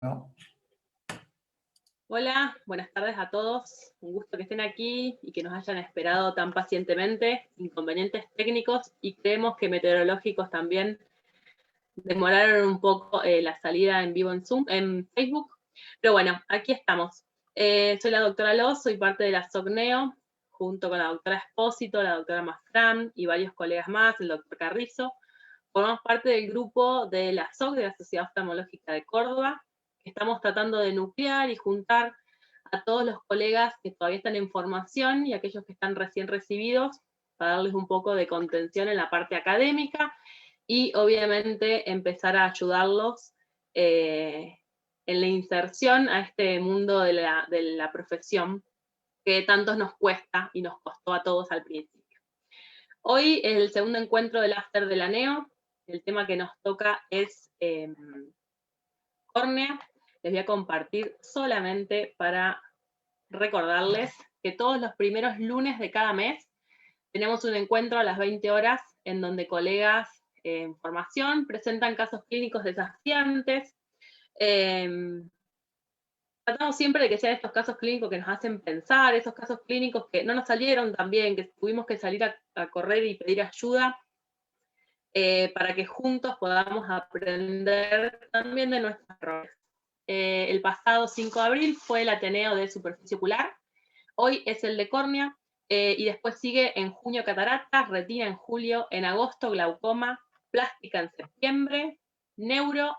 No. Hola, buenas tardes a todos. Un gusto que estén aquí y que nos hayan esperado tan pacientemente. Inconvenientes técnicos y creemos que meteorológicos también demoraron un poco la salida en vivo en Zoom, en Facebook. Pero bueno, aquí estamos. Soy la doctora Loz, soy parte de la SOCNEO, junto con la doctora Espósito, la doctora Mafrán y varios colegas más, el doctor Carrizo. Formamos parte del grupo de la SOC, de la Sociedad Oftalmológica de Córdoba, que estamos tratando de nuclear y juntar a todos los colegas que todavía están en formación y aquellos que están recién recibidos para darles un poco de contención en la parte académica y obviamente empezar a ayudarlos en la inserción a este mundo de la profesión que tanto nos cuesta y nos costó a todos al principio. Hoy es el segundo encuentro del After de la NEO. El tema que nos toca es córnea. Les voy a compartir solamente para recordarles que todos los primeros lunes de cada mes tenemos un encuentro a las 20 horas en donde colegas en formación presentan casos clínicos desafiantes. Tratamos siempre de que sean estos casos clínicos que nos hacen pensar, esos casos clínicos que no nos salieron tan bien, que tuvimos que salir a correr y pedir ayuda, para que juntos podamos aprender también de nuestros errores. El pasado 5 de abril fue el Ateneo de Superficie Ocular, hoy es el de córnea, y después sigue en junio cataratas, retina en julio, en agosto glaucoma, plástica en septiembre, neuro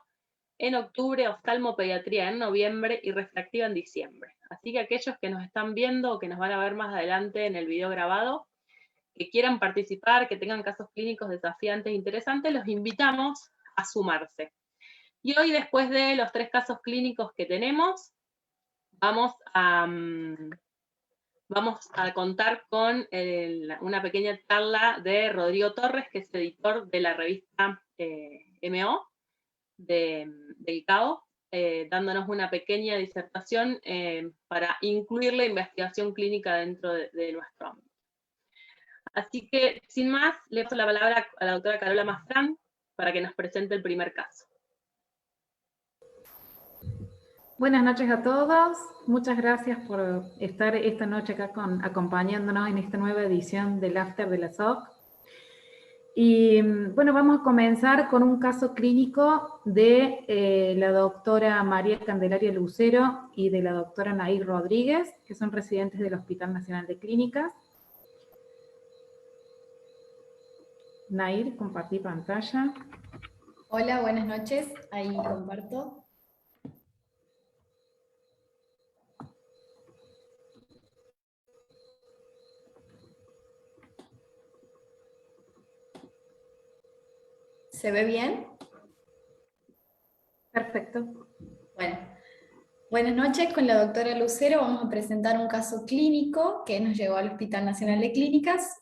en octubre, oftalmopediatría en noviembre y refractiva en diciembre. Así que aquellos que nos están viendo o que nos van a ver más adelante en el video grabado, que quieran participar, que tengan casos clínicos desafiantes e interesantes, los invitamos a sumarse. Y hoy, después de los 3 casos clínicos que tenemos, vamos a contar con una pequeña charla de Rodrigo Torres, que es editor de la revista MO del CAO, dándonos una pequeña disertación para incluir la investigación clínica dentro de nuestro ámbito. Así que, sin más, le paso la palabra a la doctora Carola Mafrán para que nos presente el primer caso. Buenas noches a todos. Muchas gracias por estar esta noche acá acompañándonos en esta nueva edición del After de la SOC. Y bueno, vamos a comenzar con un caso clínico de la doctora María Candelaria Lucero y de la doctora Nair Rodríguez, que son residentes del Hospital Nacional de Clínicas. Nair, compartí pantalla. Hola, buenas noches. Ahí comparto. ¿Se ve bien? Perfecto. Bueno, buenas noches. Con la doctora Lucero vamos a presentar un caso clínico que nos llegó al Hospital Nacional de Clínicas,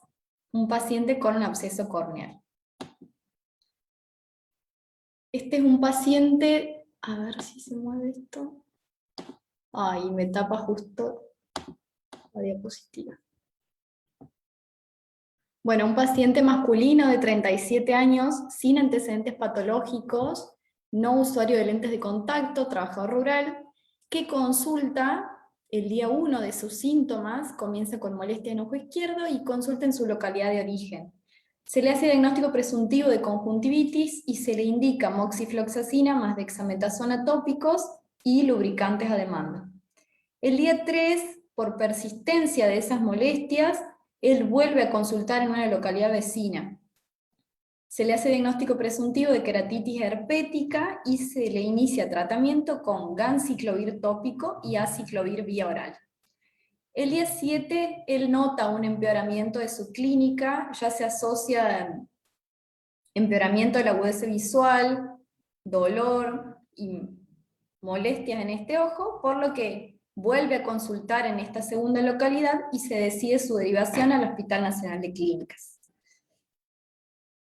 un paciente con un absceso córneal. Este es un paciente, a ver si se mueve esto. Ay, me tapa justo la diapositiva. Bueno, un paciente masculino de 37 años, sin antecedentes patológicos, no usuario de lentes de contacto, trabajador rural, que consulta el día 1 de sus síntomas, comienza con molestia en ojo izquierdo y consulta en su localidad de origen. Se le hace diagnóstico presuntivo de conjuntivitis y se le indica moxifloxacina más dexametasona tópicos y lubricantes a demanda. El día 3, por persistencia de esas molestias, él vuelve a consultar en una localidad vecina. Se le hace diagnóstico presuntivo de queratitis herpética y se le inicia tratamiento con ganciclovir tópico y aciclovir vía oral. El día 7, él nota un empeoramiento de su clínica, ya se asocia empeoramiento de la agudeza visual, dolor y molestias en este ojo, por lo que vuelve a consultar en esta segunda localidad y se decide su derivación al Hospital Nacional de Clínicas.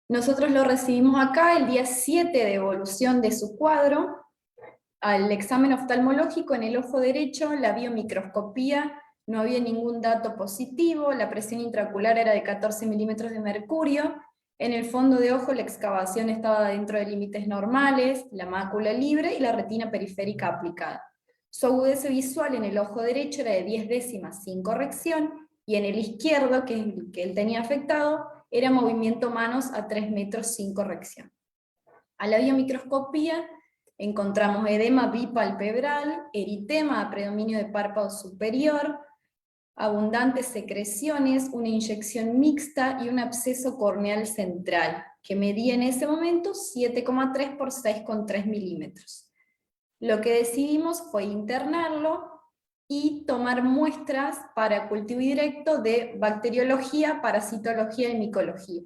Nosotros lo recibimos acá el día 7 de evolución de su cuadro, al examen oftalmológico en el ojo derecho, la biomicroscopía, no había ningún dato positivo, la presión intraocular era de 14 milímetros de mercurio, En el fondo de ojo la excavación estaba dentro de límites normales, la mácula libre y la retina periférica aplicada. Su agudeza visual en el ojo derecho era de 10 décimas sin corrección, y en el izquierdo, que es el que él tenía afectado, era movimiento manos a 3 metros sin corrección. A la biomicroscopía encontramos edema bipalpebral, eritema a predominio de párpado superior, abundantes secreciones, una inyección mixta y un absceso corneal central, que medía en ese momento 7,3 por 6,3 milímetros. Lo que decidimos fue internarlo y tomar muestras para cultivo directo de bacteriología, parasitología y micología.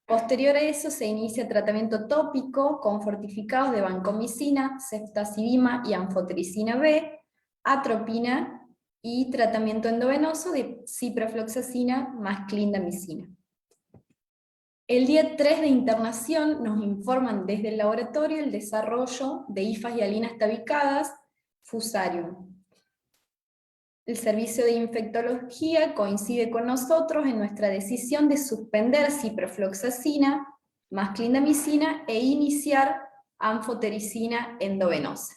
Posterior a eso se inicia tratamiento tópico con fortificados de vancomicina, ceftazidima y anfotericina B, atropina y tratamiento endovenoso de ciprofloxacina más clindamicina. El día 3 de internación nos informan desde el laboratorio el desarrollo de hifas hialinas tabicadas, fusarium. El servicio de infectología coincide con nosotros en nuestra decisión de suspender ciprofloxacina más clindamicina e iniciar anfotericina endovenosa.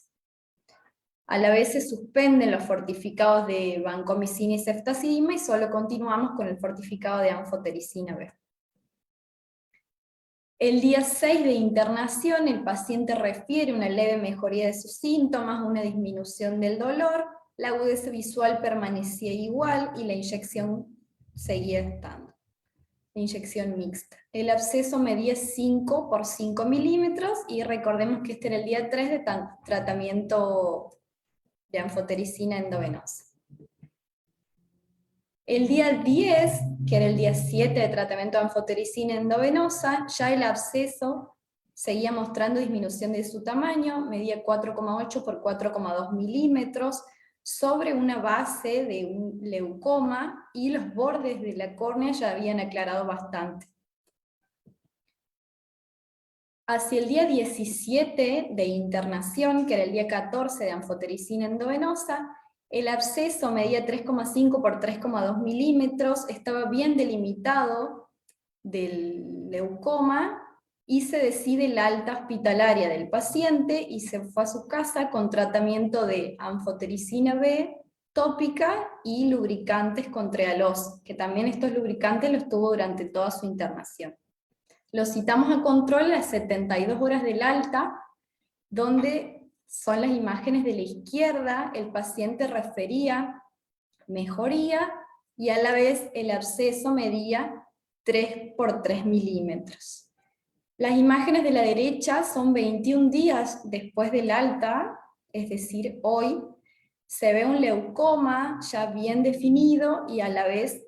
A la vez se suspenden los fortificados de vancomicina y ceftazidima y solo continuamos con el fortificado de anfotericina B. El día 6 de internación el paciente refiere una leve mejoría de sus síntomas, una disminución del dolor, la agudeza visual permanecía igual y la inyección seguía estando. La inyección mixta. El absceso medía 5 por 5 milímetros y recordemos que este era el día 3 de tratamiento de anfotericina endovenosa. El día 10, que era el día 7 de tratamiento de anfotericina endovenosa, ya el absceso seguía mostrando disminución de su tamaño, medía 4,8 por 4,2 milímetros, sobre una base de un leucoma, y los bordes de la córnea ya habían aclarado bastante. Hacia el día 17 de internación, que era el día 14 de anfotericina endovenosa, el absceso medía 3,5 por 3,2 milímetros, estaba bien delimitado del leucoma, y se decide el alta hospitalaria del paciente y se fue a su casa con tratamiento de anfotericina B tópica y lubricantes con trealosa, que también estos lubricantes los tuvo durante toda su internación. Lo citamos a control a las 72 horas del alta, donde son las imágenes de la izquierda, el paciente refería mejoría y a la vez el absceso medía 3 por 3 milímetros. Las imágenes de la derecha son 21 días después del alta, es decir, hoy, se ve un leucoma ya bien definido y a la vez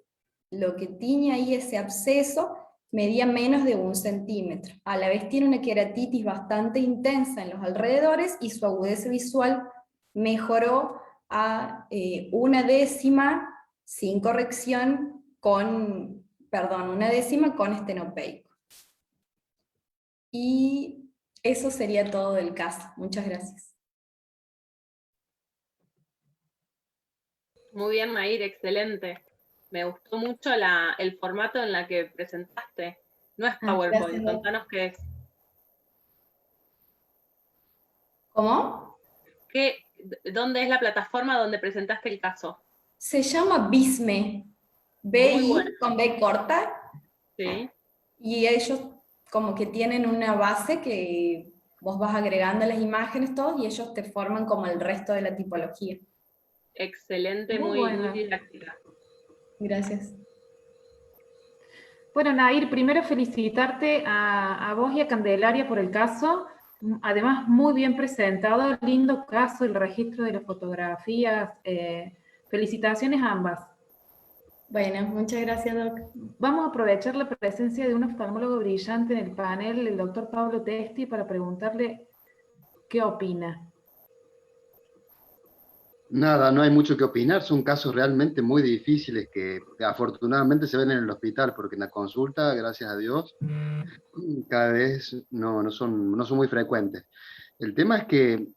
lo que tiene ahí ese absceso medía menos de 1 centímetro. A la vez tiene una queratitis bastante intensa en los alrededores y su agudeza visual mejoró a 1 décima sin corrección con, 1 décima con estenopeico. Y eso sería todo del caso. Muchas gracias. Muy bien, Mayr, excelente. Me gustó mucho el formato en la que presentaste. No es PowerPoint, Gracias. contanos qué es. ¿Cómo? ¿Dónde es la plataforma donde presentaste el caso? Se llama BISME. BI bueno. Con B corta. Sí. Y ellos como que tienen una base que vos vas agregando las imágenes todos y ellos te forman como el resto de la tipología. Excelente, muy didáctica. Gracias. Bueno, Nair, primero felicitarte a vos y a Candelaria por el caso. Además, muy bien presentado, lindo caso, el registro de las fotografías. Felicitaciones a ambas. Bueno, muchas gracias, Doc. Vamos a aprovechar la presencia de un oftalmólogo brillante en el panel, el doctor Pablo Testi, para preguntarle qué opina. Nada, no hay mucho que opinar, son casos realmente muy difíciles que afortunadamente se ven en el hospital, porque en la consulta, gracias a Dios, cada vez no son muy frecuentes. El tema es que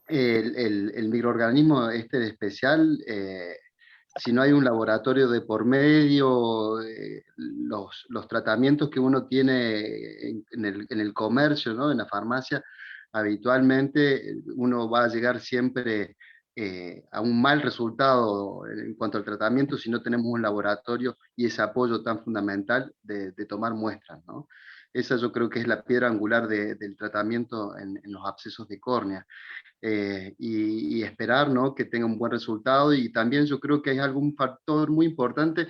el microorganismo este de especial si no hay un laboratorio de por medio, los tratamientos que uno tiene en el comercio, ¿no? En la farmacia, habitualmente uno va a llegar siempre a un mal resultado en cuanto al tratamiento si no tenemos un laboratorio y ese apoyo tan fundamental de tomar muestras, ¿no? Esa yo creo que es la piedra angular del tratamiento en los abscesos de córnea. Y esperar, ¿no?, que tenga un buen resultado. Y también yo creo que hay algún factor muy importante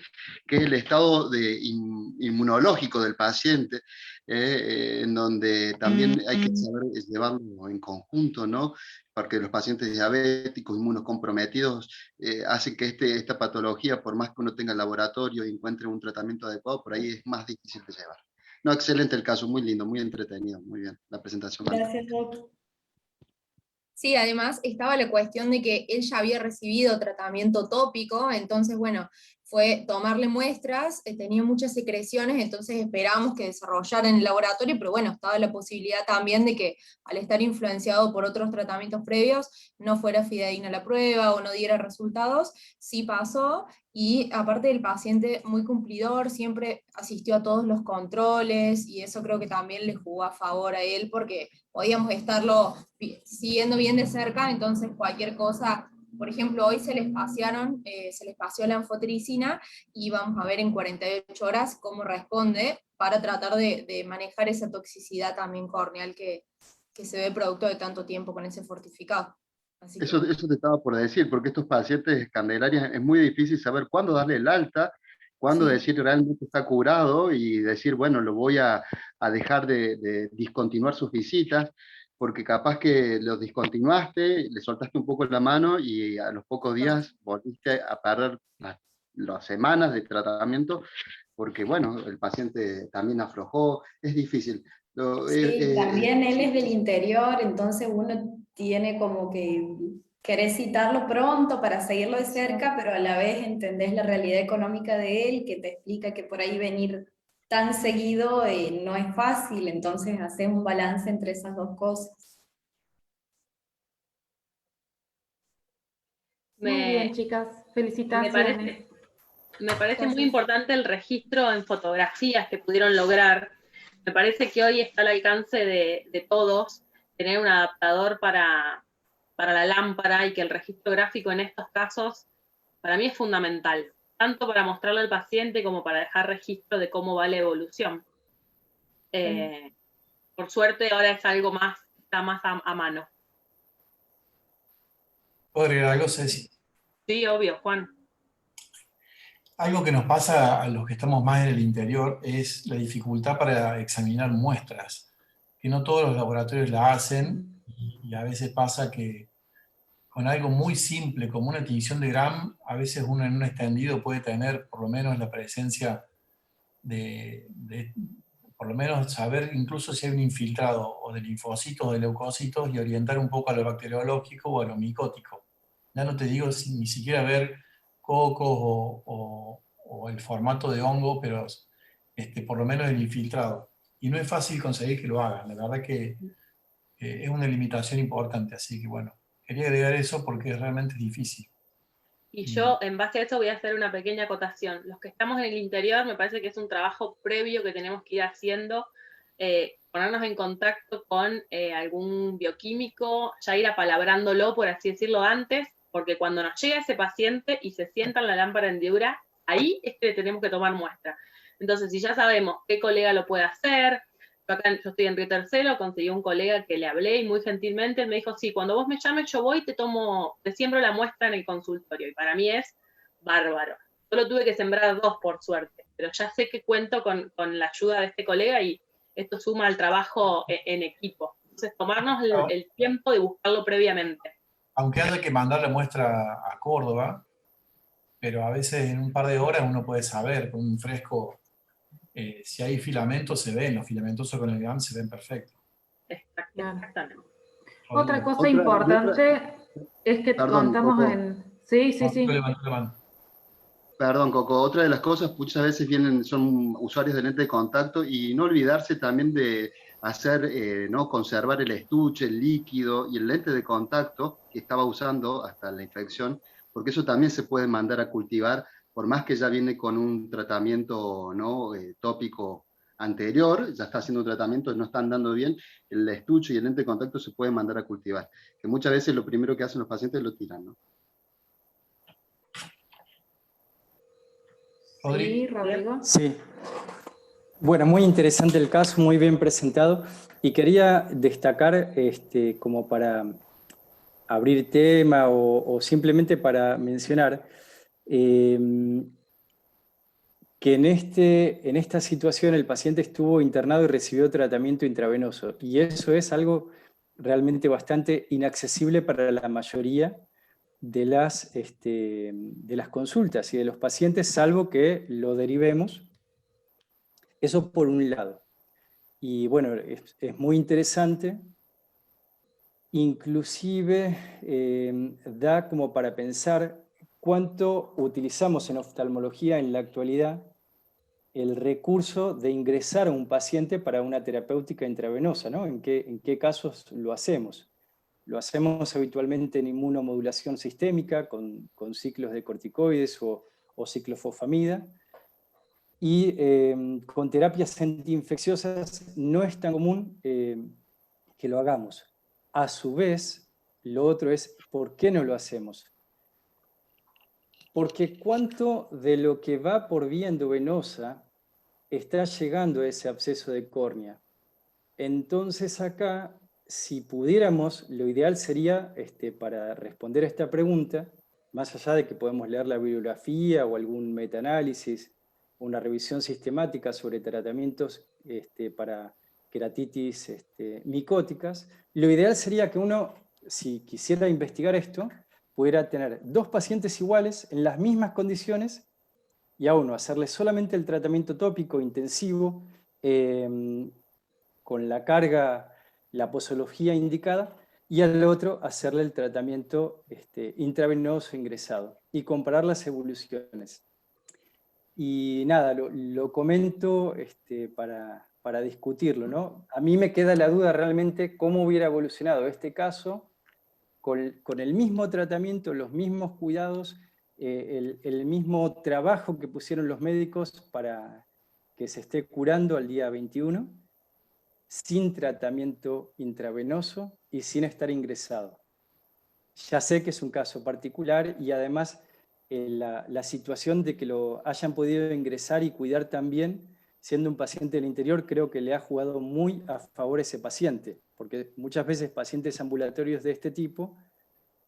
que es el estado inmunológico del paciente, en donde también hay que saber llevarlo en conjunto, ¿no? Porque los pacientes diabéticos, inmunocomprometidos, hacen que esta patología, por más que uno tenga laboratorio y encuentre un tratamiento adecuado, por ahí es más difícil de llevar. No, excelente el caso, muy lindo, muy entretenido, muy bien la presentación. Gracias, Doc. Sí, además estaba la cuestión de que él ya había recibido tratamiento tópico, entonces, bueno, fue tomarle muestras, tenía muchas secreciones, entonces esperábamos que desarrollara en el laboratorio, pero bueno, estaba la posibilidad también de que al estar influenciado por otros tratamientos previos, no fuera fidedigna la prueba o no diera resultados. Sí pasó, y aparte del paciente muy cumplidor, siempre asistió a todos los controles, y eso creo que también le jugó a favor a él, porque podíamos estarlo siguiendo bien de cerca, entonces cualquier cosa. Por ejemplo, hoy se les paseó la anfotericina y vamos a ver en 48 horas cómo responde para tratar de manejar esa toxicidad también corneal que se ve producto de tanto tiempo con ese fortificado. Así que... Eso te estaba por decir, porque estos pacientes Candelaria es muy difícil saber cuándo darle el alta, cuándo Sí. decir realmente está curado y decir, bueno, lo voy a dejar de discontinuar sus visitas, porque capaz que los discontinuaste, le soltaste un poco la mano y a los pocos días volviste a perder las semanas de tratamiento, porque bueno, el paciente también aflojó, es difícil. Sí, también él es del interior, entonces uno tiene como que querer citarlo pronto para seguirlo de cerca, pero a la vez entendés la realidad económica de él, que te explica que por ahí venir tan seguido no es fácil, entonces haces un balance entre esas dos cosas. Muy bien, chicas, felicitaciones. Me parece muy importante el registro en fotografías que pudieron lograr. Me parece que hoy está al alcance de todos tener un adaptador para la lámpara, y que el registro gráfico en estos casos para mí es fundamental, tanto para mostrarle al paciente como para dejar registro de cómo va la evolución. Por suerte ahora es algo más, está más a mano. ¿Puedo agregar algo, Ceci? Sí, obvio, Juan. Algo que nos pasa a los que estamos más en el interior es la dificultad para examinar muestras, que no todos los laboratorios la hacen, y a veces pasa que con algo muy simple como una tinción de Gram, a veces uno en un extendido puede tener por lo menos la presencia de por lo menos saber incluso si hay un infiltrado o de linfocitos o de leucocitos y orientar un poco a lo bacteriológico o a lo micótico. Ya no te digo ni siquiera ver cocos o el formato de hongo, pero por lo menos el infiltrado. Y no es fácil conseguir que lo hagan, la verdad que es una limitación importante, así que bueno, quería agregar eso porque es realmente difícil. Y yo, en base a eso, voy a hacer una pequeña acotación. Los que estamos en el interior, me parece que es un trabajo previo que tenemos que ir haciendo, ponernos en contacto con algún bioquímico, ya ir apalabrándolo, por así decirlo, antes, porque cuando nos llega ese paciente y se sienta en la lámpara hendidura, ahí es que le tenemos que tomar muestra. Entonces, si ya sabemos qué colega lo puede hacer, yo estoy en Río Tercero, conseguí un colega que le hablé y muy gentilmente me dijo, sí, cuando vos me llames yo voy, te siembro la muestra en el consultorio, y para mí es bárbaro. Solo tuve que sembrar 2 por suerte, pero ya sé que cuento con la ayuda de este colega y esto suma al trabajo en equipo. Entonces, tomarnos el tiempo de buscarlo previamente. Aunque haya que mandar la muestra a Córdoba, pero a veces en un par de horas uno puede saber con un fresco. Si hay filamentos, se ven, los filamentosos con el GAM se ven perfectos. Exactamente. Otra cosa importante es que contamos Coco. en... Sí. Levanta la mano. Perdón, Coco, otra de las cosas, muchas veces son usuarios de lente de contacto, y no olvidarse también de hacer, ¿no?, conservar el estuche, el líquido y el lente de contacto que estaba usando hasta la infección, porque eso también se puede mandar a cultivar, por más que ya viene con un tratamiento, ¿no? Tópico anterior, ya está haciendo un tratamiento, no están dando bien, el estuche y el lente de contacto se pueden mandar a cultivar, que muchas veces lo primero que hacen los pacientes lo tiran, ¿no? Sí, Rodrigo. Sí. Bueno, muy interesante el caso, muy bien presentado. Y quería destacar, como para abrir tema o simplemente para mencionar, que en esta situación el paciente estuvo internado y recibió tratamiento intravenoso. Y eso es algo realmente bastante inaccesible para la mayoría de las consultas y de los pacientes, salvo que lo derivemos. Eso por un lado. Y bueno, es muy interesante. Inclusive da como para pensar cuánto utilizamos en oftalmología en la actualidad el recurso de ingresar a un paciente para una terapéutica intravenosa, ¿no? ¿En qué casos lo hacemos? Lo hacemos habitualmente en inmunomodulación sistémica, con ciclos de corticoides o ciclofosfamida, y con terapias antiinfecciosas no es tan común que lo hagamos. A su vez, lo otro es, ¿por qué no lo hacemos? Porque cuánto de lo que va por vía endovenosa está llegando a ese absceso de córnea. Entonces acá, si pudiéramos, lo ideal sería, para responder a esta pregunta, más allá de que podemos leer la bibliografía o algún metaanálisis, una revisión sistemática sobre tratamientos para queratitis micóticas, lo ideal sería que uno, si quisiera investigar esto, pudiera tener 2 pacientes iguales en las mismas condiciones y a uno hacerle solamente el tratamiento tópico intensivo con la carga, la posología indicada, y al otro hacerle el tratamiento intravenoso ingresado y comparar las evoluciones. Y nada, lo comento para discutirlo, ¿no? A mí me queda la duda realmente cómo hubiera evolucionado este caso con el mismo tratamiento, los mismos cuidados, el mismo trabajo que pusieron los médicos para que se esté curando al día 21, sin tratamiento intravenoso y sin estar ingresado. Ya sé que es un caso particular y además la situación de que lo hayan podido ingresar y cuidar también, siendo un paciente del interior, creo que le ha jugado muy a favor a ese paciente, porque muchas veces pacientes ambulatorios de este tipo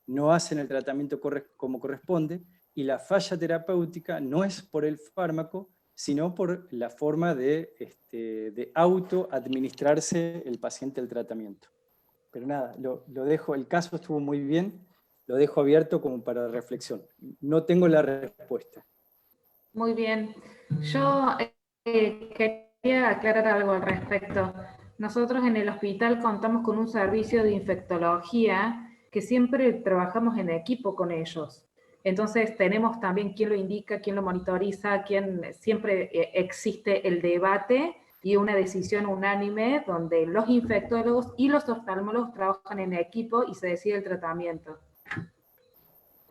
no hacen el tratamiento como corresponde, y la falla terapéutica no es por el fármaco, sino por la forma de autoadministrarse el paciente el tratamiento. Pero nada, lo dejo, el caso estuvo muy bien, lo dejo abierto como para reflexión. No tengo la respuesta. Muy bien. Yo quería aclarar algo al respecto. Nosotros en el hospital contamos con un servicio de infectología que siempre trabajamos en equipo con ellos. Entonces tenemos también quién lo indica, quién lo monitoriza, siempre existe el debate y una decisión unánime donde los infectólogos y los oftalmólogos trabajan en equipo y se decide el tratamiento.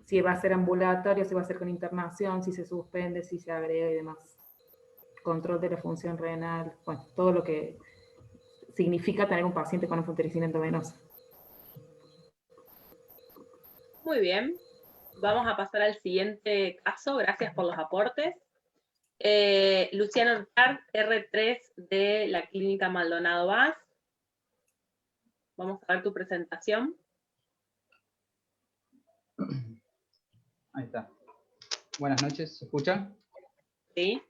Si va a ser ambulatorio, si va a ser con internación, si se suspende, si se agrega y demás. Control de la función renal, bueno, todo lo que significa tener un paciente con anfotericina endovenosa. Muy bien. Vamos a pasar al siguiente caso. Gracias por los aportes. Luciano Ricard, R3 de la Clínica Maldonado Vaz. Vamos a ver tu presentación. Ahí está. Buenas noches, ¿se escucha? Sí.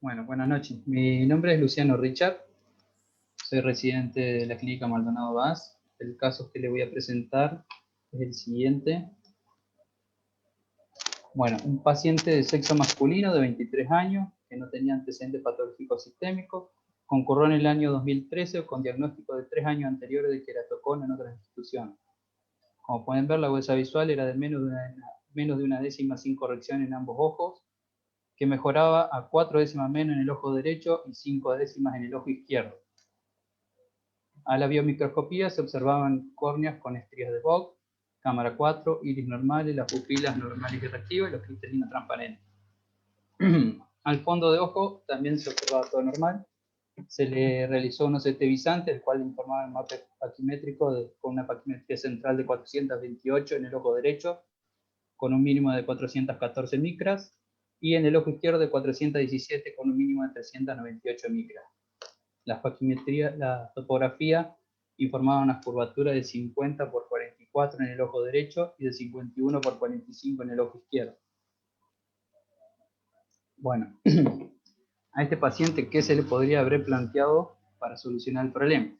Bueno, buenas noches. Mi nombre es Luciano Richard. Soy residente de la Clínica Maldonado Vaz. El caso que le voy a presentar es el siguiente. Bueno, un paciente de sexo masculino de 23 años que no tenía antecedentes patológicos sistémicos, concurrió en el año 2013 con diagnóstico de 3 años anteriores de queratocona en otras instituciones. Como pueden ver, la huella visual era de menos de una décima sin corrección en ambos ojos, que mejoraba a 4 décimas menos en el ojo derecho y 5 décimas en el ojo izquierdo. A la biomicroscopía se observaban córneas con estrías de Vogt, cámara 4, iris normales, las pupilas normales y reactivas y los cristalinos transparentes. Al fondo de ojo también se observaba todo normal. Se le realizó un OCT visante, el cual informaba el mapa paquimétrico con una paquimetría central de 428 en el ojo derecho, con un mínimo de 414 micras, y en el ojo izquierdo de 417 con un mínimo de 398 micras. La topografía informaba una curvatura de 50 por 44 en el ojo derecho y de 51 por 45 en el ojo izquierdo. Bueno, a este paciente, ¿qué se le podría haber planteado para solucionar el problema?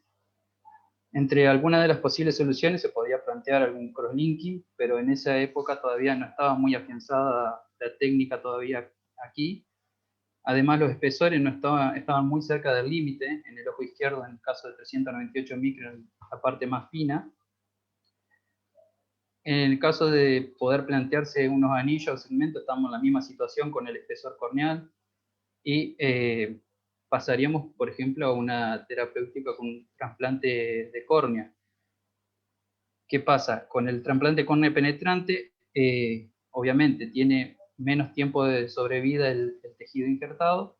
Entre algunas de las posibles soluciones se podía plantear algún crosslinking, pero en esa época todavía no estaba muy afianzada la técnica todavía aquí. Además, los espesores no estaban muy cerca del límite, en el ojo izquierdo, en el caso de 398 micras, la parte más fina. En el caso de poder plantearse unos anillos o segmentos, estamos en la misma situación con el espesor corneal, y pasaríamos, por ejemplo, a una terapéutica con un trasplante de córnea. ¿Qué pasa? Con el trasplante de córnea penetrante, obviamente tiene menos tiempo de sobrevida el tejido injertado.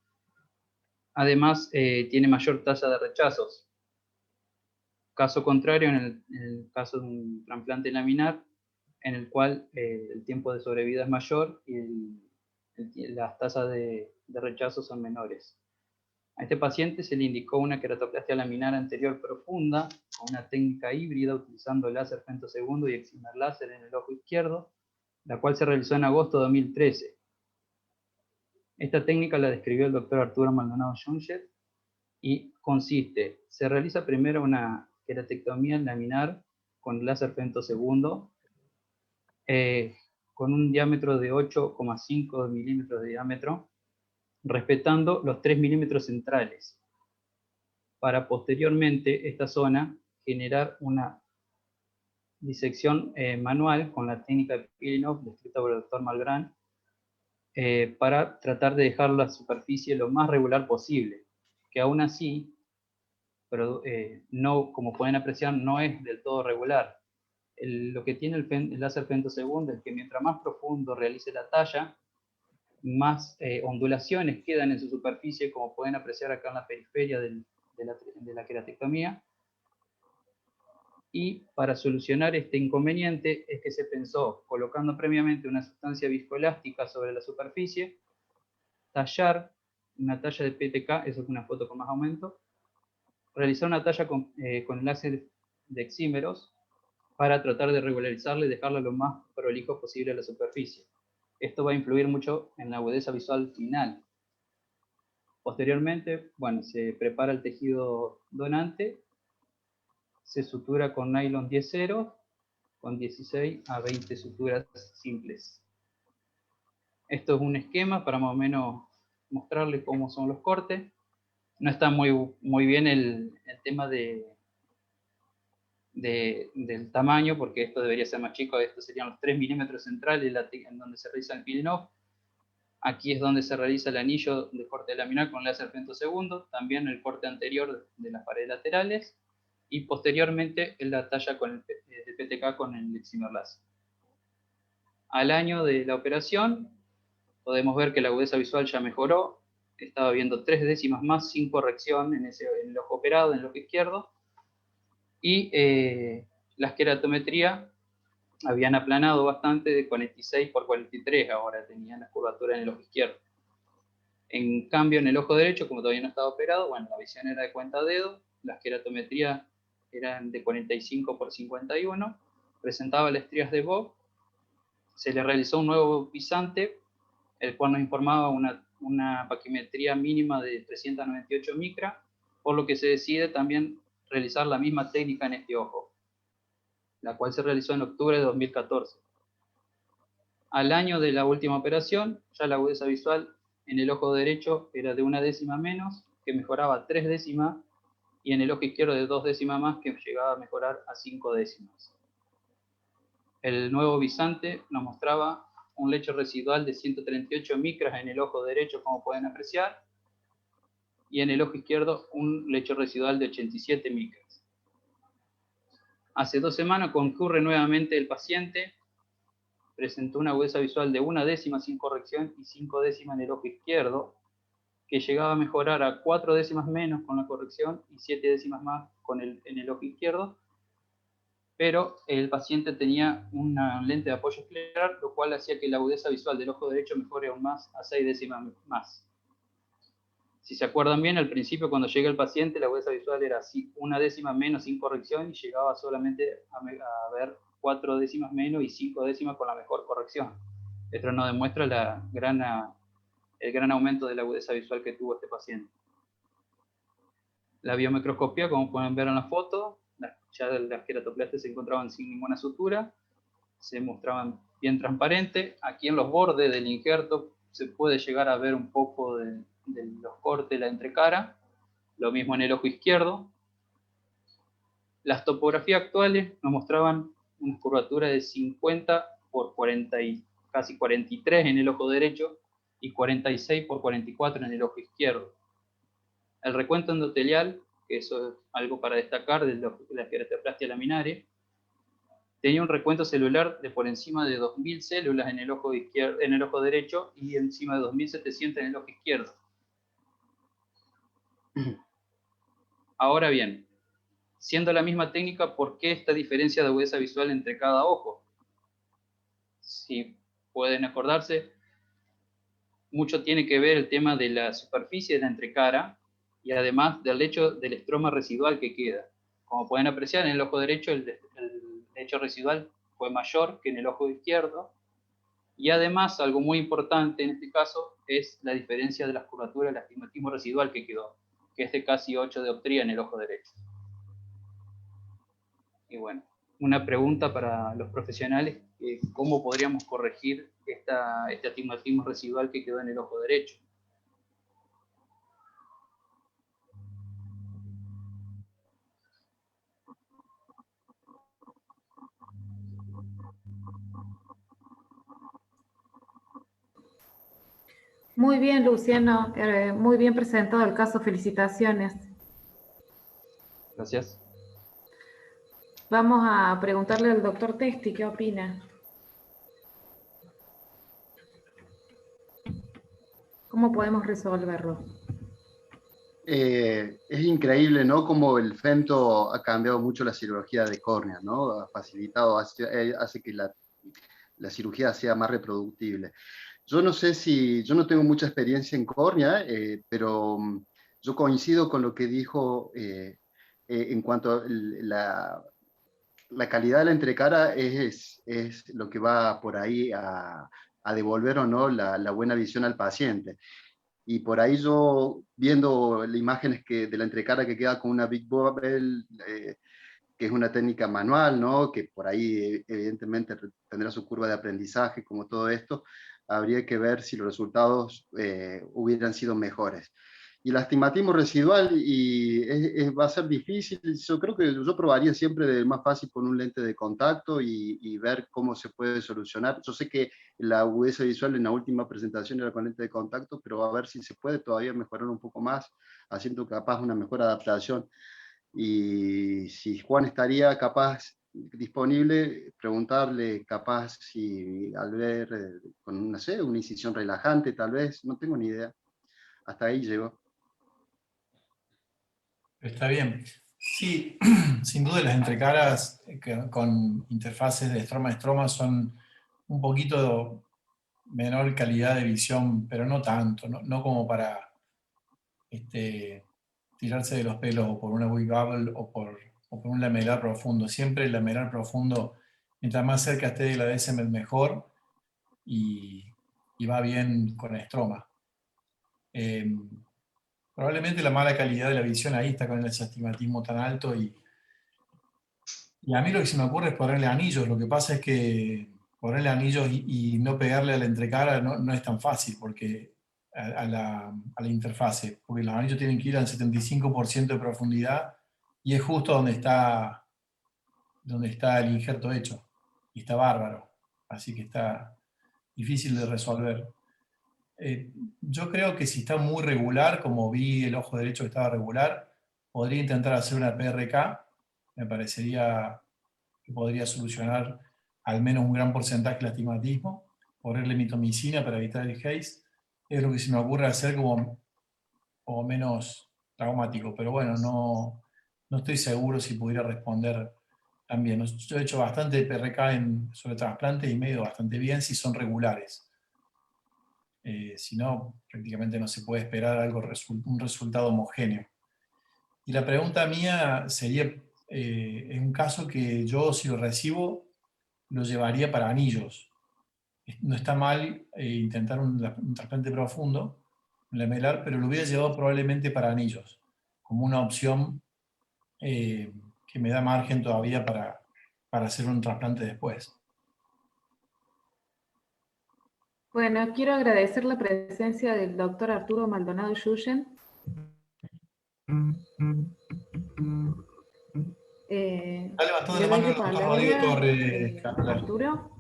Además, tiene mayor tasa de rechazos. Caso contrario, en el caso de un trasplante laminar, en el cual el tiempo de sobrevida es mayor y las tasas de rechazo son menores. A este paciente se le indicó una queratoplastia laminar anterior profunda con una técnica híbrida utilizando láser femtosegundo y excimer láser en el ojo izquierdo, la cual se realizó en agosto de 2013. Esta técnica la describió el doctor Arturo Maldonado Junget y consiste, se realiza primero una queratectomía laminar con láser femtosegundo con un diámetro de 8,5 milímetros de diámetro, respetando los 3 milímetros centrales, para posteriormente esta zona generar una disección manual con la técnica de Pilinov descrita por el doctor Malbrán, para tratar de dejar la superficie lo más regular posible, que aún así, pero no, como pueden apreciar, no es del todo regular. Lo que tiene el láser femtosegundo es que mientras más profundo realice la talla, más ondulaciones quedan en su superficie, como pueden apreciar acá en la periferia de la queratectomía. Y para solucionar este inconveniente es que se pensó, colocando previamente una sustancia viscoelástica sobre la superficie, tallar una talla de PTK, eso es una foto con más aumento, realizar una talla con el láser de exímeros para tratar de regularizarla y dejarla lo más prolijo posible a la superficie. Esto va a influir mucho en la agudeza visual final. Posteriormente, bueno, se prepara el tejido donante, se sutura con nylon 10-0, con 16 a 20 suturas simples. Esto es un esquema para más o menos mostrarles cómo son los cortes. No está muy bien el tema del tamaño, porque esto debería ser más chico. Estos serían los 3 milímetros centrales en donde se realiza el Pilinov. Aquí es donde se realiza el anillo de corte laminar con láser femtosegundo, también el corte anterior de las paredes laterales, y posteriormente en la talla con el PTK con el excimer láser. Al año de la operación, podemos ver que la agudeza visual ya mejoró, estaba viendo 3 décimas más sin corrección en el ojo operado, en el ojo izquierdo, y la esqueratometría habían aplanado bastante, de 46 por 43, ahora tenían la curvatura en el ojo izquierdo. En cambio, en el ojo derecho, como todavía no estaba operado, bueno, la visión era de cuenta dedo, la esqueratometría eran de 45 por 51, presentaba las estrías de Bob, se le realizó un nuevo pisante, el cual nos informaba una paquimetría mínima de 398 micras, por lo que se decide también realizar la misma técnica en este ojo, la cual se realizó en octubre de 2014. Al año de la última operación, ya la agudeza visual en el ojo derecho era de 1 décima menos, que mejoraba 3 décimas, y en el ojo izquierdo de 2 décimas más, que llegaba a mejorar a 5 décimas. El nuevo visante nos mostraba un lecho residual de 138 micras en el ojo derecho, como pueden apreciar, y en el ojo izquierdo un lecho residual de 87 micras. Hace 2 semanas concurre nuevamente el paciente, presentó una agudeza visual de 1/10 sin corrección y 5/10 en el ojo izquierdo, que llegaba a mejorar a 4/10 menos con la corrección y 7/10 más en el ojo izquierdo, pero el paciente tenía una lente de apoyo escleral, lo cual hacía que la agudeza visual del ojo derecho mejore aún más a 6/10 más. Si se acuerdan bien, al principio cuando llega el paciente la agudeza visual era así, 1/10 menos sin corrección y llegaba solamente a ver 4/10 menos y 5/10 con la mejor corrección. Esto nos demuestra el gran aumento de la agudeza visual que tuvo este paciente. La biomicroscopía, como pueden ver en la foto, ya las queratoplastas se encontraban sin ninguna sutura, se mostraban bien transparentes. Aquí en los bordes del injerto se puede llegar a ver un poco de los cortes de la entrecara, lo mismo en el ojo izquierdo. Las topografías actuales nos mostraban una curvatura de 50 por 40 y casi 43 en el ojo derecho y 46 por 44 en el ojo izquierdo. El recuento endotelial, que eso es algo para destacar de la queratoplastia laminaria, tenía un recuento celular de por encima de 2000 células en el ojo derecho y encima de 2700 en el ojo izquierdo. Ahora bien, siendo la misma técnica, ¿por qué esta diferencia de agudeza visual entre cada ojo? Si pueden acordarse, mucho tiene que ver el tema de la superficie de la entrecara y además del hecho del estroma residual que queda. Como pueden apreciar, en el ojo derecho el lecho residual fue mayor que en el ojo izquierdo, y además, algo muy importante en este caso, es la diferencia de las curvaturas del astigmatismo residual que quedó, que es de casi 8 dioptrías en el ojo derecho. Y bueno, una pregunta para los profesionales, ¿cómo podríamos corregir este astigmatismo residual que quedó en el ojo derecho? Muy bien, Luciano, muy bien presentado el caso, felicitaciones. Gracias. Vamos a preguntarle al doctor Testi, ¿qué opina? ¿Cómo podemos resolverlo? Es increíble, ¿no? Como el femto ha cambiado mucho la cirugía de córnea, ¿no? Ha facilitado, hace que la cirugía sea más reproductible. Yo no sé yo no tengo mucha experiencia en córnea, pero yo coincido con lo que dijo en cuanto a la calidad de la entrecara es lo que va por ahí a devolver o no la buena visión al paciente. Y por ahí yo, viendo las imágenes de la entrecara que queda con una Big Bubble, que es una técnica manual, ¿no? Que por ahí evidentemente tendrá su curva de aprendizaje, como todo esto, habría que ver si los resultados hubieran sido mejores. Y el astigmatismo residual va a ser difícil. Yo creo que yo probaría siempre de más fácil con un lente de contacto y ver cómo se puede solucionar. Yo sé que la agudeza visual en la última presentación era con lente de contacto, pero a ver si se puede todavía mejorar un poco más, haciendo capaz una mejor adaptación. Y si Juan estaría capaz, disponible, preguntarle capaz si al ver con no sé, una incisión relajante tal vez, no tengo ni idea. Hasta ahí llegó. Está bien. Sí, sin duda las entrecaras con interfaces de estroma a estroma son un poquito menor calidad de visión, pero no tanto, no como para tirarse de los pelos o por una Big Bubble o por un lamelar profundo. Siempre el lamelar profundo, mientras más cerca esté de la decimal mejor, y va bien con estroma. Probablemente la mala calidad de la visión ahí está con el astigmatismo tan alto, y a mí lo que se me ocurre es ponerle anillos. Lo que pasa es que ponerle anillos y no pegarle a la entrecara no es tan fácil, porque a la interfase, porque los anillos tienen que ir al 75% de profundidad, y es justo donde está el injerto hecho, y está bárbaro, así que está difícil de resolver. Yo creo que si está muy regular, como vi el ojo derecho que estaba regular, podría intentar hacer una PRK, me parecería que podría solucionar al menos un gran porcentaje del astigmatismo, ponerle mitomicina para evitar el haze, es lo que se me ocurre hacer como menos traumático, pero bueno, no estoy seguro si pudiera responder también. Yo he hecho bastante PRK sobre trasplantes y me ha ido bastante bien si son regulares. Si no, prácticamente no se puede esperar un resultado homogéneo. Y la pregunta mía sería, en un caso que yo, si lo recibo, lo llevaría para anillos. No está mal intentar un trasplante profundo, un lamelar, pero lo hubiera llevado probablemente para anillos, como una opción que me da margen todavía para hacer un trasplante después. Bueno, quiero agradecer la presencia del doctor Arturo Maldonado Yuyen. Está levantando le la doy mano el doctor Rodrigo Torres. Arturo.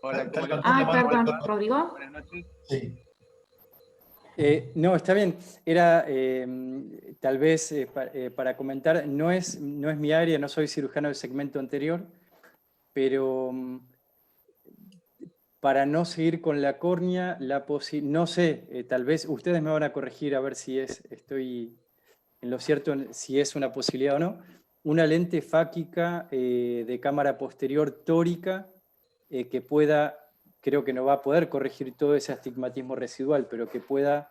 Hola, ¿cómo le va? Perdón, Rodrigo. Buenas noches. Sí. No, está bien. Era tal vez para comentar, no es mi área, no soy cirujano del segmento anterior, pero para no seguir con la córnea, no sé, tal vez ustedes me van a corregir a ver si estoy en lo cierto, si es una posibilidad o no, una lente fáquica de cámara posterior tórica que pueda, creo que no va a poder corregir todo ese astigmatismo residual, pero que pueda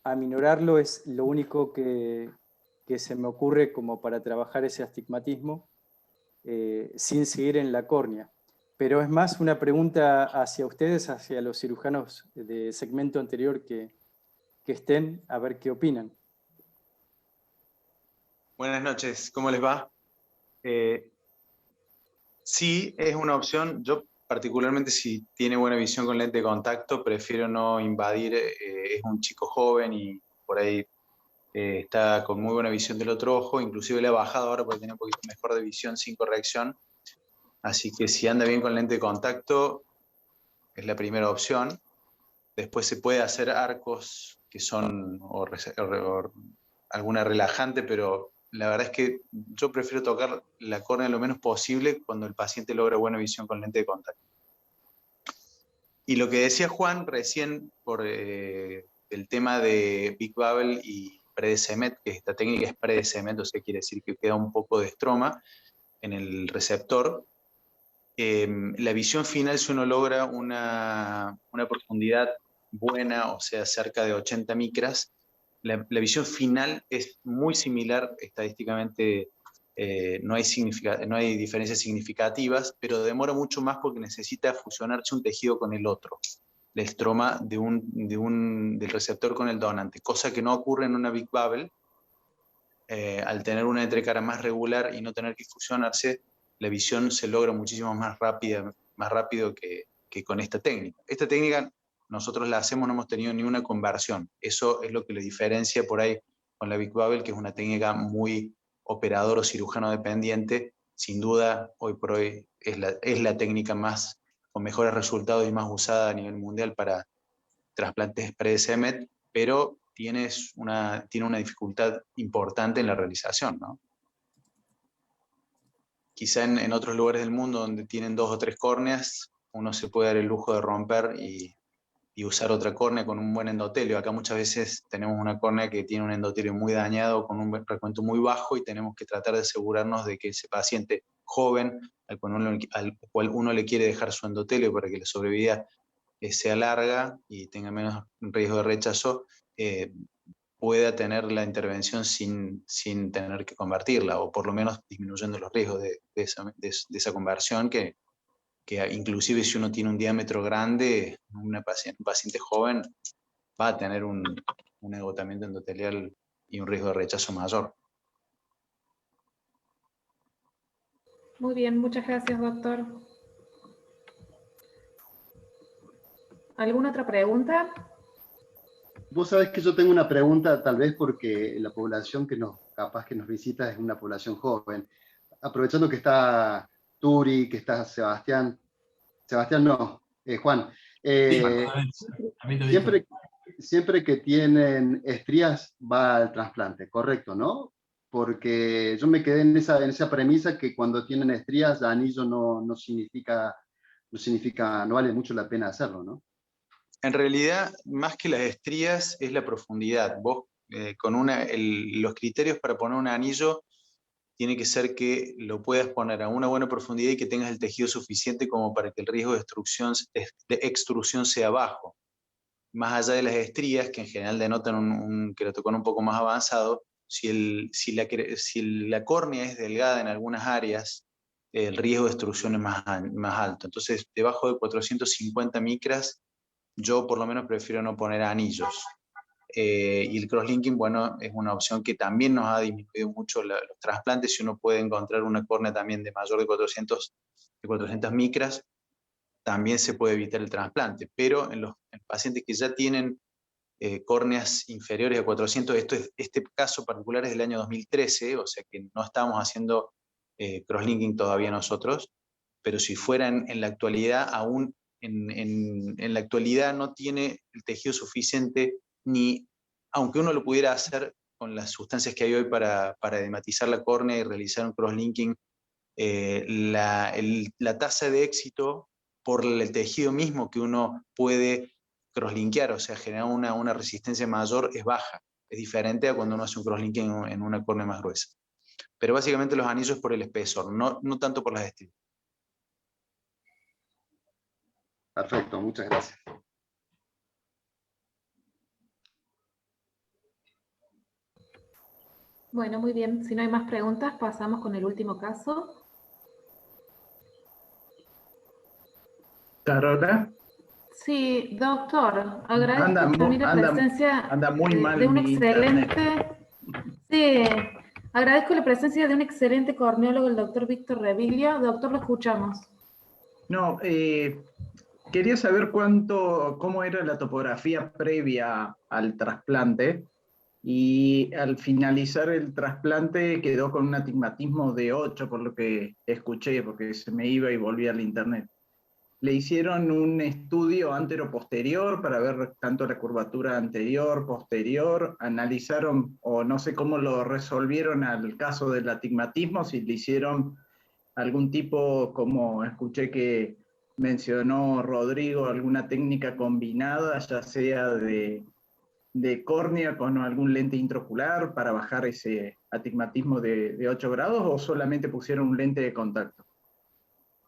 aminorarlo es lo único que se me ocurre como para trabajar ese astigmatismo sin seguir en la córnea. Pero es más una pregunta hacia ustedes, hacia los cirujanos de segmento anterior que estén, a ver qué opinan. Buenas noches, ¿cómo les va? Sí, es una opción. Yo particularmente si tiene buena visión con lente de contacto, prefiero no invadir. Es un chico joven y por ahí está con muy buena visión del otro ojo. Inclusive le ha bajado ahora porque tiene un poquito mejor de visión sin corrección. Así que si anda bien con lente de contacto, es la primera opción. Después se puede hacer arcos que son o alguna relajante, pero la verdad es que yo prefiero tocar la córnea lo menos posible cuando el paciente logra buena visión con lente de contacto. Y lo que decía Juan recién por el tema de Big Bubble y pre-de-cement, que esta técnica es pre-de-cement, o sea, quiere decir que queda un poco de estroma en el receptor. La visión final, si uno logra una profundidad buena, o sea, cerca de 80 micras, la visión final es muy similar, estadísticamente no hay diferencias significativas, pero demora mucho más porque necesita fusionarse un tejido con el otro, el estroma del receptor con el donante, cosa que no ocurre en una Big Bubble. Al tener una entrecara más regular y no tener que fusionarse, la visión se logra muchísimo más rápido que con esta técnica. Esta técnica nosotros la hacemos, no hemos tenido ni una conversión. Eso es lo que le diferencia por ahí con la Big Bubble, que es una técnica muy operador o cirujano dependiente. Sin duda, hoy por hoy es la técnica con mejores resultados y más usada a nivel mundial para trasplantes pre-de-cement, pero tiene una dificultad importante en la realización, ¿no? Quizá en otros lugares del mundo donde tienen 2 o 3 córneas, uno se puede dar el lujo de romper y usar otra córnea con un buen endotelio. Acá muchas veces tenemos una córnea que tiene un endotelio muy dañado, con un recuento muy bajo, y tenemos que tratar de asegurarnos de que ese paciente joven, al cual uno le quiere dejar su endotelio para que la sobrevida sea larga y tenga menos riesgo de rechazo, pueda tener la intervención sin tener que convertirla, o por lo menos disminuyendo los riesgos de esa conversión, que inclusive si uno tiene un diámetro grande, un paciente joven va a tener un agotamiento endotelial y un riesgo de rechazo mayor. Muy bien, muchas gracias, doctor. ¿Alguna otra pregunta? Vos sabés que yo tengo una pregunta, tal vez porque la población capaz que nos visita es una población joven. Aprovechando que está Turi, que está Sebastián no, Juan. Siempre que tienen estrías va al trasplante, correcto, ¿no? porque yo me quedé en esa premisa que cuando tienen estrías, anillo no significa, no vale mucho la pena hacerlo, ¿no? En realidad, más que las estrías, es la profundidad. Vos, los criterios para poner un anillo tiene que ser que lo puedas poner a una buena profundidad y que tengas el tejido suficiente como para que el riesgo de extrusión sea bajo. Más allá de las estrías, que en general denotan un queratocono un poco más avanzado, si la córnea es delgada en algunas áreas, el riesgo de extrusión es más alto. Entonces, debajo de 450 micras, yo por lo menos prefiero no poner anillos. Y el crosslinking, bueno, es una opción que también nos ha disminuido mucho los trasplantes. Si uno puede encontrar una córnea también de mayor de 400 micras, también se puede evitar el trasplante. Pero en pacientes que ya tienen córneas inferiores a 400, este caso particular es del año 2013, o sea que no estábamos haciendo crosslinking todavía nosotros, pero si fuera en la actualidad, aún en la actualidad no tiene el tejido suficiente, aunque uno lo pudiera hacer con las sustancias que hay hoy para edematizar la córnea y realizar un crosslinking, la tasa de éxito por el tejido mismo que uno puede crosslinkear, o sea, generar una resistencia mayor, es baja. Es diferente a cuando uno hace un crosslinking en una córnea más gruesa. Pero básicamente los anillos por el espesor, no tanto por las estrías. Perfecto, muchas gracias. Bueno, muy bien. Si no hay más preguntas, pasamos con el último caso. ¿Carola? Sí, doctor, agradezco también la presencia anda muy mal de un mi internet. Sí, agradezco la presencia de un excelente corneólogo, el doctor Víctor Reviglio. Doctor, lo escuchamos. No, quería saber cómo era la topografía previa al trasplante, y al finalizar el trasplante quedó con un astigmatismo de 8, por lo que escuché, porque se me iba y volvía al internet. Le hicieron un estudio antero-posterior para ver tanto la curvatura anterior, posterior, analizaron, o no sé cómo lo resolvieron al caso del astigmatismo, si le hicieron algún tipo, como escuché que mencionó Rodrigo, alguna técnica combinada, ya sea de córnea con algún lente intraocular para bajar ese astigmatismo de 8 grados, o solamente pusieron un lente de contacto.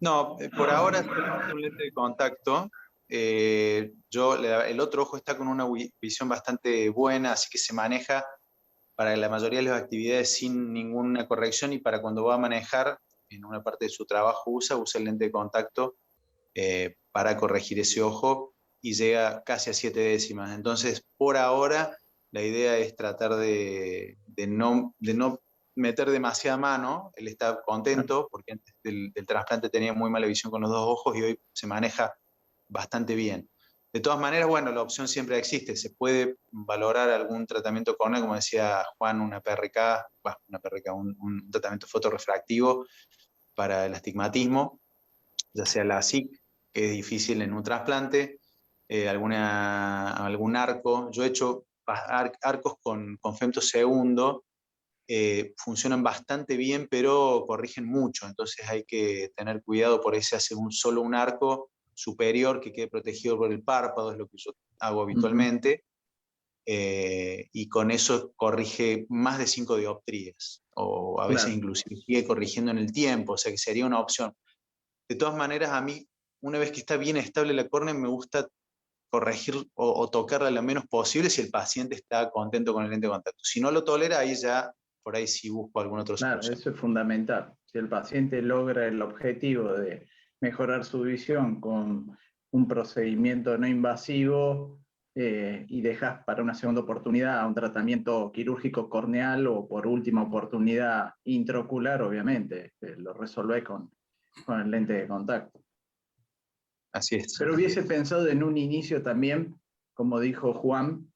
No, por ahora solamente un lente de contacto. El otro ojo está con una visión bastante buena, así que se maneja para la mayoría de las actividades sin ninguna corrección, y para cuando va a manejar, en una parte de su trabajo usa el lente de contacto para corregir ese ojo, y llega casi a 7 décimas. Entonces, por ahora, la idea es tratar de no meter demasiada mano. Él está contento porque antes del trasplante tenía muy mala visión con los dos ojos y hoy se maneja bastante bien. De todas maneras, bueno, la opción siempre existe. Se puede valorar algún tratamiento córneo, como decía Juan, un tratamiento fotorrefractivo para el astigmatismo, ya sea la SIC, que es difícil en un trasplante, algún arco. Yo he hecho arcos con femtosegundo, funcionan bastante bien, pero corrigen mucho, entonces hay que tener cuidado. Por ahí se hace solo un arco superior que quede protegido por el párpado, es lo que yo hago habitualmente, y con eso corrige más de 5 dioptrías, o a veces inclusive sigue corrigiendo en el tiempo, o sea que sería una opción. De todas maneras, a mí, una vez que está bien estable la córnea, me gusta corregir o tocarla lo menos posible si el paciente está contento con el lente de contacto. Si no lo tolera, ahí ya, por ahí sí busco algún otro solución. Claro, eso es fundamental. Si el paciente logra el objetivo de mejorar su visión con un procedimiento no invasivo, y dejas para una segunda oportunidad un tratamiento quirúrgico corneal, o por última oportunidad intraocular, obviamente, lo resolvé con el lente de contacto. Así es. Pero hubiese pensado en un inicio también, como dijo Juan,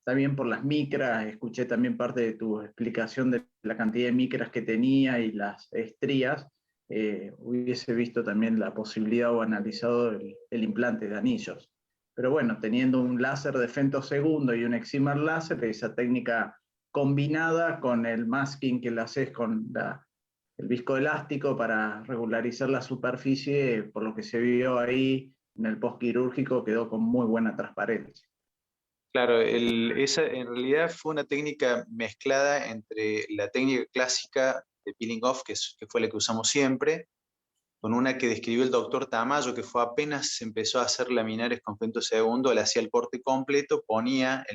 también por las micras. Escuché también parte de tu explicación de la cantidad de micras que tenía y las estrías. Hubiese visto también la posibilidad o analizado el implante de anillos. Pero bueno, teniendo un láser de femtosegundo y un excimer láser, esa técnica combinada con el masking que le haces con el viscoelástico para regularizar la superficie, por lo que se vio ahí en el postquirúrgico, quedó con muy buena transparencia. Claro, esa en realidad fue una técnica mezclada entre la técnica clásica de peeling off, que fue la que usamos siempre, con una que describió el doctor Tamayo, que fue apenas se empezó a hacer laminares con femtosegundo, él hacía el corte completo, ponía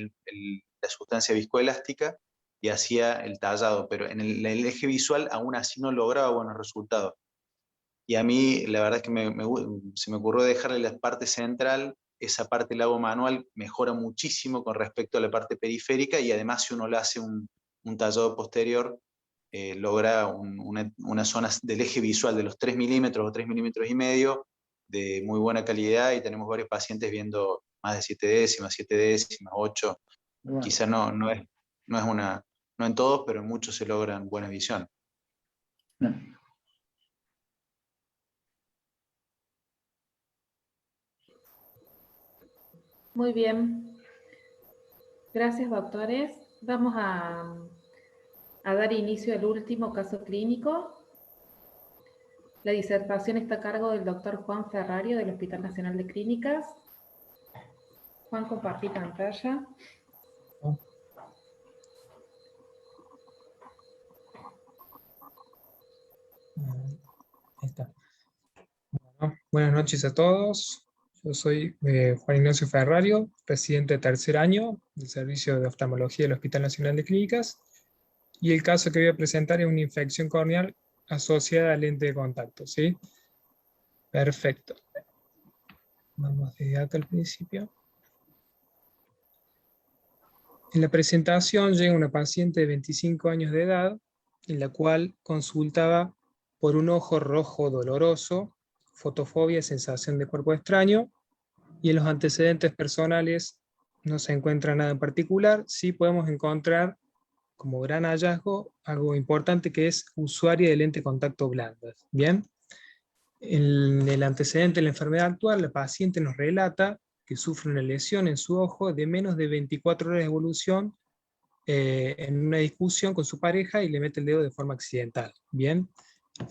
la sustancia viscoelástica y hacía el tallado, pero en el eje visual aún así no lograba buenos resultados. Y a mí la verdad es que se me ocurrió dejarle la parte central, esa parte la hago manual, mejora muchísimo con respecto a la parte periférica, y además si uno le hace un tallado posterior, logra una zona del eje visual de los 3 milímetros o 3 milímetros y medio de muy buena calidad, y tenemos varios pacientes viendo más de 7 décimas, 7 décimas, 8. Bueno. Quizás no en todos, pero en muchos se logran buena visión. Muy bien. Gracias, doctores. Vamos a dar inicio al último caso clínico. La disertación está a cargo del doctor Juan Ferrario del Hospital Nacional de Clínicas. Juan, compartí pantalla. Ahí está. Bueno, buenas noches a todos. Yo soy Juan Ignacio Ferrario, residente de tercer año del Servicio de Oftalmología del Hospital Nacional de Clínicas, y el caso que voy a presentar es una infección corneal asociada a lente de contacto, ¿sí? Perfecto. Vamos de acá al principio. En la presentación llega una paciente de 25 años de edad, en la cual consultaba por un ojo rojo doloroso, fotofobia, sensación de cuerpo extraño, y en los antecedentes personales no se encuentra nada en particular. Sí podemos encontrar como gran hallazgo algo importante, que es usuaria de lente de contacto blandas. Bien, en el antecedente de la enfermedad actual, la paciente nos relata que sufre una lesión en su ojo de menos de 24 horas de evolución en una discusión con su pareja, y le mete el dedo de forma accidental. Bien,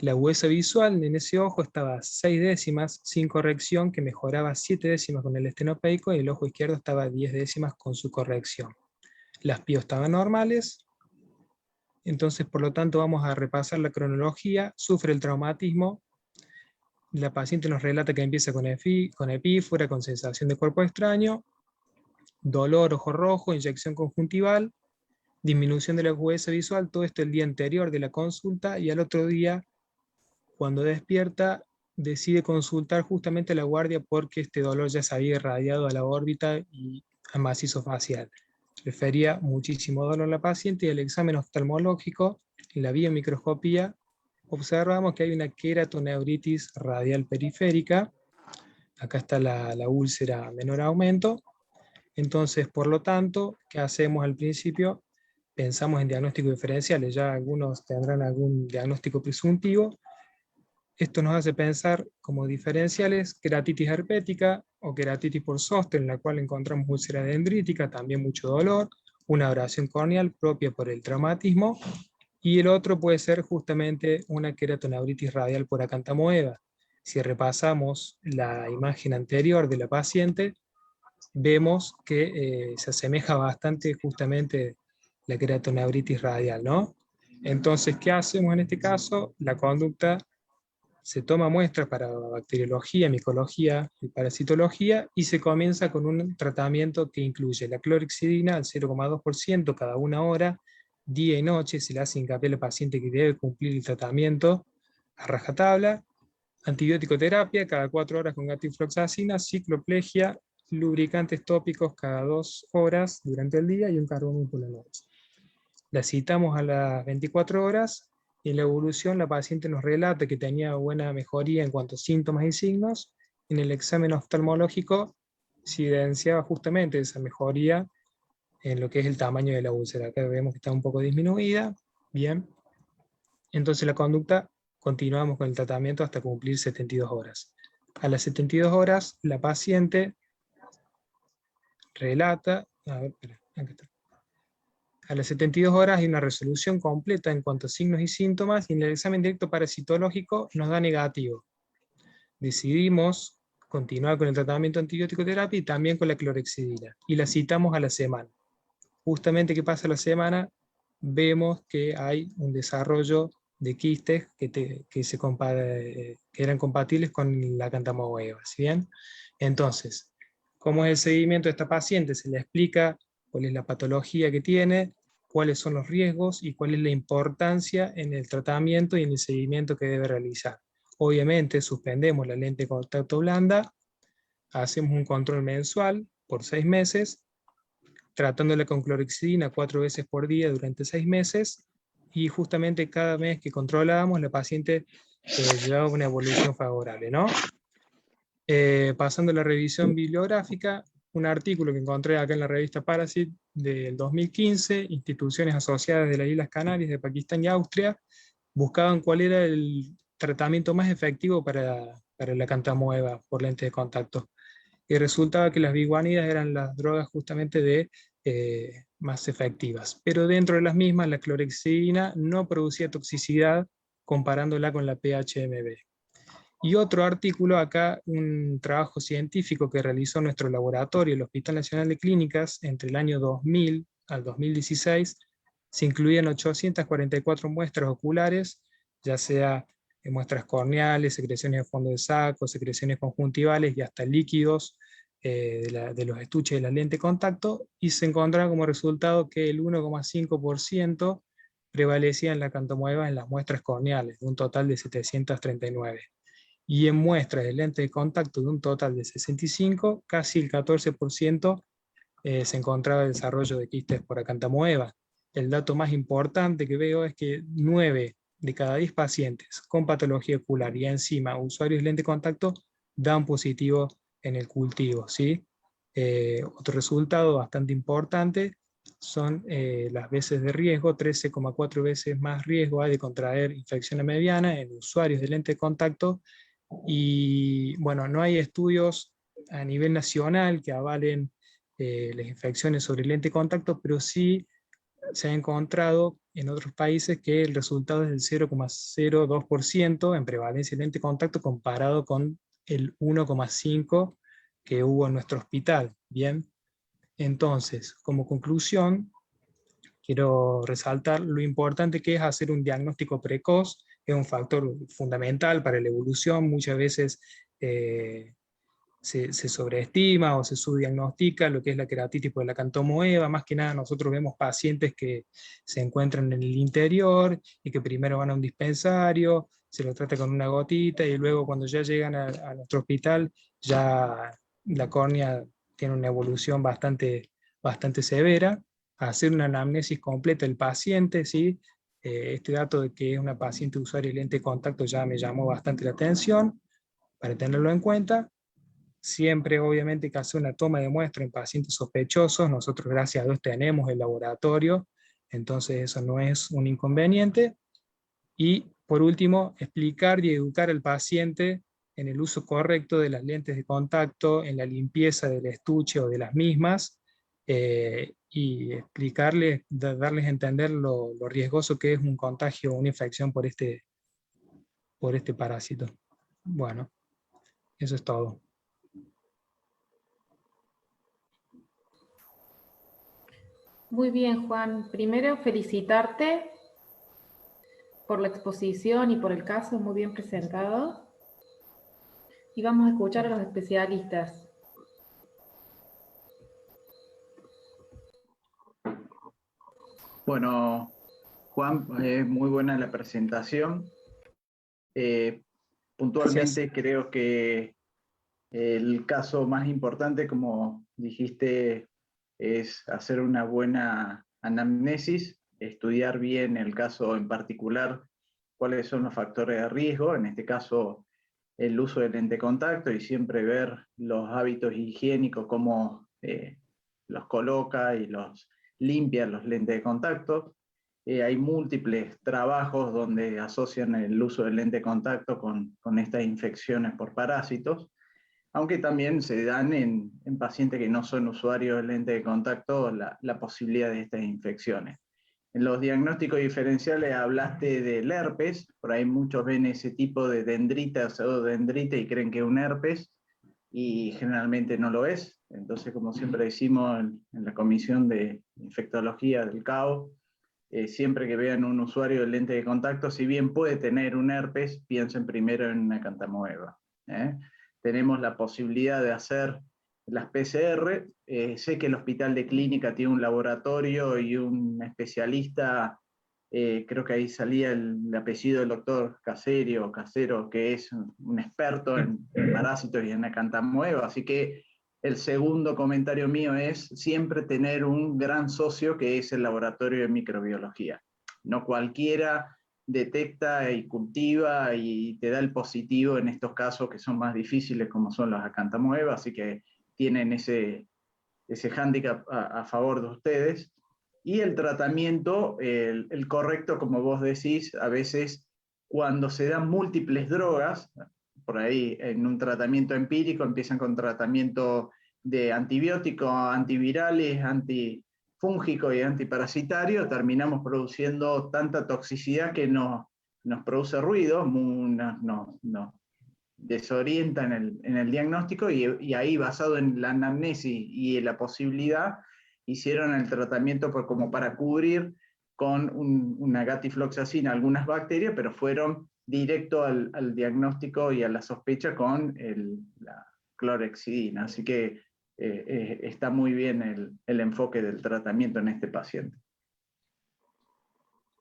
la agudeza visual en ese ojo estaba a 6 décimas sin corrección, que mejoraba 7 décimas con el estenopeico, y el ojo izquierdo estaba a 10 décimas con su corrección. Las PIO estaban normales. Entonces, por lo tanto, vamos a repasar la cronología. Sufre el traumatismo. La paciente nos relata que empieza con epífora, con sensación de cuerpo extraño, dolor, ojo rojo, inyección conjuntival, disminución de la agudeza visual, todo esto el día anterior de la consulta, y al otro día, cuando despierta, decide consultar justamente a la guardia porque este dolor ya se había irradiado a la órbita y al macizo facial. Refería muchísimo dolor a la paciente, y el examen oftalmológico, en la biomicroscopía, observamos que hay una queratoneuritis radial periférica. Acá está la úlcera menor aumento. Entonces, por lo tanto, ¿qué hacemos al principio? Pensamos en diagnósticos diferenciales. Ya algunos tendrán algún diagnóstico presuntivo. Esto nos hace pensar como diferenciales: queratitis herpética o queratitis por zóster, en la cual encontramos úlcera dendrítica, también mucho dolor, una abrasión corneal propia por el traumatismo, y el otro puede ser justamente una queratoneuritis radial por acantamoeba. Si repasamos la imagen anterior de la paciente, vemos que se asemeja bastante justamente la queratoneuritis radial, ¿no? Entonces, ¿qué hacemos en este caso? La conducta: se toma muestras para bacteriología, micología y parasitología, y se comienza con un tratamiento que incluye la clorexidina al 0,2% cada 1 hora, día y noche. Se le hace hincapié al paciente que debe cumplir el tratamiento a rajatabla. Antibiótico terapia cada 4 horas con gatifloxacina, cicloplegia, lubricantes tópicos cada 2 horas durante el día y un carbón por la noche. La citamos a las 24 horas, y en la evolución la paciente nos relata que tenía buena mejoría en cuanto a síntomas y signos. En el examen oftalmológico se evidenciaba justamente esa mejoría en lo que es el tamaño de la úlcera. Acá vemos que está un poco disminuida. Bien, entonces la conducta: continuamos con el tratamiento hasta cumplir 72 horas. A las 72 horas la paciente relata, A las 72 horas hay una resolución completa en cuanto a signos y síntomas, y en el examen directo parasitológico nos da negativo. Decidimos continuar con el tratamiento antibiótico terapia y también con la clorexidina, y la citamos a la semana. Justamente que pasa la semana, vemos que hay un desarrollo de quistes que eran compatibles con la cantamoeba, ¿sí bien? Entonces, ¿cómo es el seguimiento de esta paciente? Se le explica cuál es la patología que tiene, cuáles son los riesgos y cuál es la importancia en el tratamiento y en el seguimiento que debe realizar. Obviamente suspendemos la lente de contacto blanda, hacemos un control mensual por 6 meses, tratándola con clorexidina 4 veces por día durante 6 meses, y justamente cada mes que controlábamos la paciente llevaba una evolución favorable, ¿no? Pasando a la revisión bibliográfica, un artículo que encontré acá en la revista Parasit del 2015, instituciones asociadas de las Islas Canarias, de Pakistán y Austria, buscaban cuál era el tratamiento más efectivo para la cantamoeba por lente de contacto. Y resultaba que las biguanidas eran las drogas justamente más efectivas. Pero dentro de las mismas, la clorexidina no producía toxicidad comparándola con la PHMB. Y otro artículo acá, un trabajo científico que realizó nuestro laboratorio, el Hospital Nacional de Clínicas, entre el año 2000 al 2016, se incluían 844 muestras oculares, ya sea muestras corneales, secreciones de fondo de saco, secreciones conjuntivales y hasta líquidos de los estuches de la lente de contacto, y se encontraba como resultado que el 1,5% prevalecía en la cantamoeba en las muestras corneales, de un total de 739. Y en muestras de lente de contacto de un total de 65, casi el 14% se encontraba el desarrollo de quistes por acantamoeba. El dato más importante que veo es que 9 de cada 10 pacientes con patología ocular y encima usuarios de lente de contacto dan positivo en el cultivo, ¿sí? Otro resultado bastante importante son las veces de riesgo, 13,4 veces más riesgo hay de contraer infección mediana en usuarios de lente de contacto. Y bueno, no hay estudios a nivel nacional que avalen las infecciones sobre lente de contacto, pero sí se ha encontrado en otros países que el resultado es del 0,02% en prevalencia de lente de contacto comparado con el 1,5% que hubo en nuestro hospital. Bien, entonces, como conclusión, quiero resaltar lo importante que es hacer un diagnóstico precoz. Es un factor fundamental para la evolución. Muchas veces se sobreestima o se subdiagnostica lo que es la queratitis por la cantamoeba. Más que nada nosotros vemos pacientes que se encuentran en el interior y que primero van a un dispensario, se lo trata con una gotita y luego cuando ya llegan a nuestro hospital ya la córnea tiene una evolución bastante severa. Hacer una anamnesis completa del paciente, ¿sí? Este dato de que es una paciente usuaria de lente de contacto ya me llamó bastante la atención, para tenerlo en cuenta. Siempre obviamente hay que hacer una toma de muestra en pacientes sospechosos. Nosotros gracias a Dios tenemos el laboratorio, entonces eso no es un inconveniente. Y por último, explicar y educar al paciente en el uso correcto de las lentes de contacto, en la limpieza del estuche o de las mismas, y explicarles, darles a entender lo riesgoso que es un contagio o una infección por este parásito. Bueno, eso es todo. Muy bien, Juan. Primero, felicitarte por la exposición y por el caso muy bien presentado. Y vamos a escuchar a los especialistas. Bueno, Juan, muy buena la presentación. Puntualmente Gracias. creo que el caso más importante, como dijiste, es hacer una buena anamnesis, estudiar bien el caso en particular, cuáles son los factores de riesgo, en este caso el uso de lente de contacto, y siempre ver los hábitos higiénicos, cómo los coloca y los limpia los lentes de contacto. Hay múltiples trabajos donde asocian el uso del lente de contacto con estas infecciones por parásitos. aunque también se dan en pacientes que no son usuarios de lente de contacto la posibilidad de estas infecciones. En los diagnósticos diferenciales hablaste del herpes, por ahí muchos ven ese tipo de dendrita o pseudodendrita y creen que es un herpes, y generalmente no lo es. Entonces, como siempre decimos en la comisión de infectología del CAO, siempre que vean un usuario de lente de contacto, si bien puede tener un herpes, piensen primero en una acantamoeba. Tenemos la posibilidad de hacer las PCR. Sé que el Hospital de Clínica tiene un laboratorio y un especialista, creo que ahí salía el apellido del doctor Casero, que es un experto en parásitos y en acantamoeba, así que el segundo comentario mío es siempre tener un gran socio que es el laboratorio de microbiología. No cualquiera detecta y cultiva y te da el positivo en estos casos que son más difíciles, como son los acantamoebas, así que tienen ese hándicap a favor de ustedes. Y el tratamiento, el correcto, como vos decís, a veces cuando se dan múltiples drogas, por ahí en un tratamiento empírico empiezan con tratamiento de antibióticos, antivirales, antifúngicos y antiparasitarios, terminamos produciendo tanta toxicidad que nos produce ruido, nos desorienta en el diagnóstico, y ahí, basado en la anamnesis y en la posibilidad, hicieron el tratamiento como para cubrir con una gatifloxacina algunas bacterias, pero fueron directo al diagnóstico y a la sospecha con la clorhexidina. Así que está muy bien el enfoque del tratamiento en este paciente.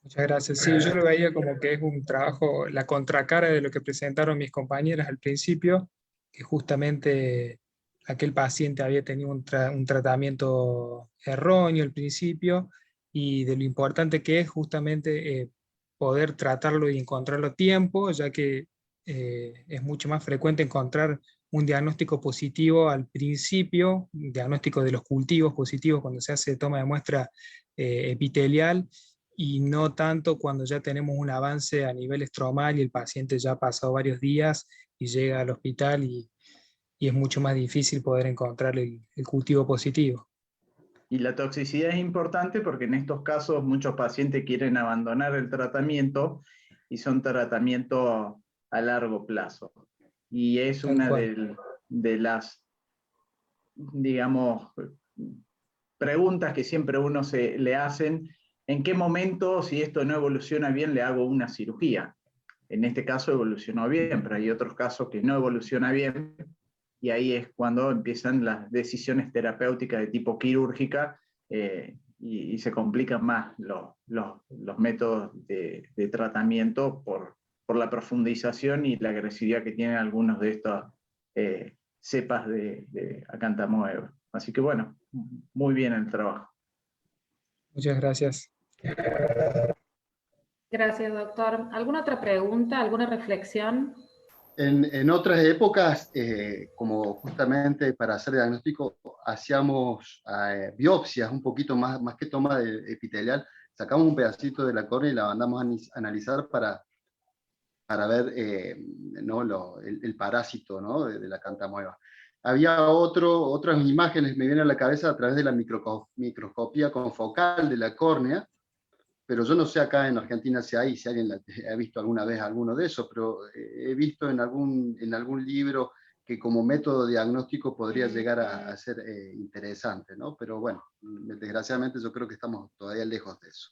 Muchas gracias. Sí, yo lo veía como que es un trabajo, la contracara de lo que presentaron mis compañeras al principio, que justamente aquel paciente había tenido un tratamiento erróneo al principio, y de lo importante que es justamente poder tratarlo y encontrarlo a tiempo, ya que es mucho más frecuente encontrar un diagnóstico positivo al principio, un diagnóstico de los cultivos positivos cuando se hace toma de muestra epitelial, y no tanto cuando ya tenemos un avance a nivel estromal y el paciente ya ha pasado varios días y llega al hospital, y es mucho más difícil poder encontrar el cultivo positivo. Y la toxicidad es importante porque en estos casos muchos pacientes quieren abandonar el tratamiento y son tratamientos a largo plazo. Y es una de las, digamos, preguntas que siempre uno le hacen: ¿en qué momento, si esto no evoluciona bien, le hago una cirugía? En este caso evolucionó bien, pero hay otros casos que no evoluciona bien, y ahí es cuando empiezan las decisiones terapéuticas de tipo quirúrgica, y se complican más los métodos de tratamiento por la profundización y la agresividad que tienen algunos de estas cepas de acantamoeba. Así que bueno, muy bien el trabajo. Muchas gracias. Gracias, doctor. ¿Alguna otra pregunta, alguna reflexión? En otras épocas, como justamente para hacer diagnóstico, hacíamos biopsias un poquito más que toma de epitelial. Sacamos un pedacito de la córnea y la mandamos a analizar para ver ¿no? el parásito, ¿no? de la acantamoeba. Había otras imágenes, me vienen a la cabeza a través de la microscopía confocal de la córnea, pero yo no sé acá en Argentina si alguien ha visto alguna vez alguno de esos, pero he visto en algún libro que como método diagnóstico podría llegar a ser interesante, ¿no? Pero bueno, desgraciadamente yo creo que estamos todavía lejos de eso.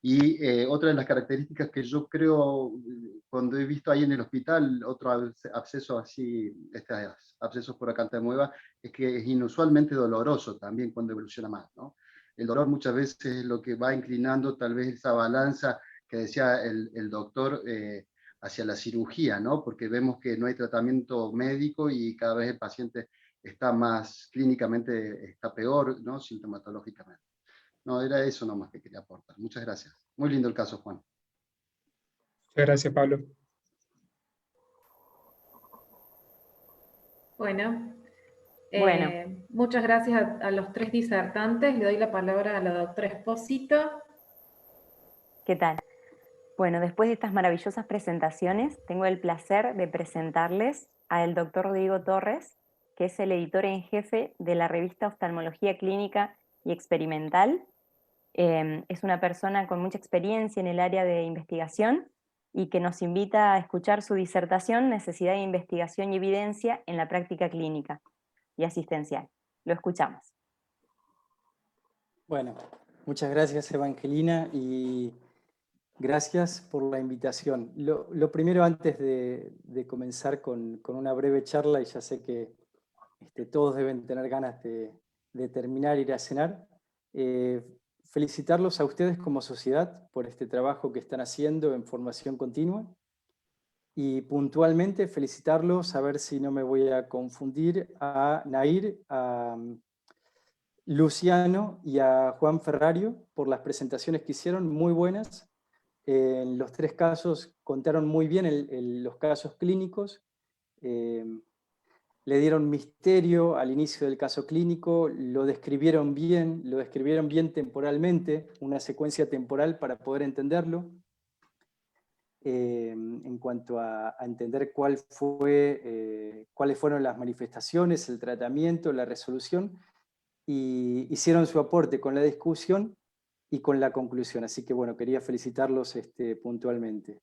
Y otra de las características que yo creo, cuando he visto ahí en el hospital otro absceso así, abscesos por acantamoeba, es que es inusualmente doloroso también cuando evoluciona más, ¿no? El dolor muchas veces es lo que va inclinando tal vez esa balanza que decía el doctor hacia la cirugía, ¿no? Porque vemos que no hay tratamiento médico y cada vez el paciente está más clínicamente, está peor, ¿no? Sintomatológicamente. No, era eso nomás que quería aportar. Muchas gracias. Muy lindo el caso, Juan. Muchas gracias, Pablo. Bueno, muchas gracias a los tres disertantes. Le doy la palabra a la doctora Espósito. ¿Qué tal? Bueno, después de estas maravillosas presentaciones, tengo el placer de presentarles al doctor Rodrigo Torres, que es el editor en jefe de la revista Oftalmología Clínica y Experimental. Es una persona con mucha experiencia en el área de investigación y que nos invita a escuchar su disertación Necesidad de investigación y evidencia en la práctica clínica y asistencial. Lo escuchamos. Bueno, muchas gracias Evangelina y gracias por la invitación. Lo primero, antes de comenzar con una breve charla, y ya sé que todos deben tener ganas de terminar e ir a cenar, felicitarlos a ustedes como sociedad por este trabajo que están haciendo en formación continua y puntualmente felicitarlos, a ver si no me voy a confundir, a Nair, a Luciano y a Juan Ferrario por las presentaciones que hicieron, muy buenas. En los 3 casos contaron muy bien los casos clínicos, le dieron misterio al inicio del caso clínico, lo describieron bien temporalmente, una secuencia temporal para poder entenderlo, en cuanto a entender cuáles fueron las manifestaciones, el tratamiento, la resolución, y hicieron su aporte con la discusión y con la conclusión. Así que bueno, quería felicitarlos puntualmente.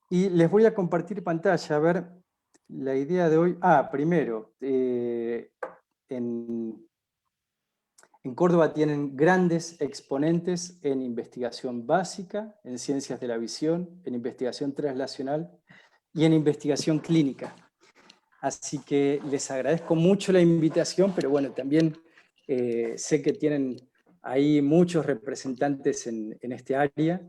Y les voy a compartir pantalla, a ver, la idea de hoy. Primero, en Córdoba tienen grandes exponentes en investigación básica, en ciencias de la visión, en investigación translacional y en investigación clínica. Así que les agradezco mucho la invitación, pero bueno, también sé que tienen ahí muchos representantes en este área,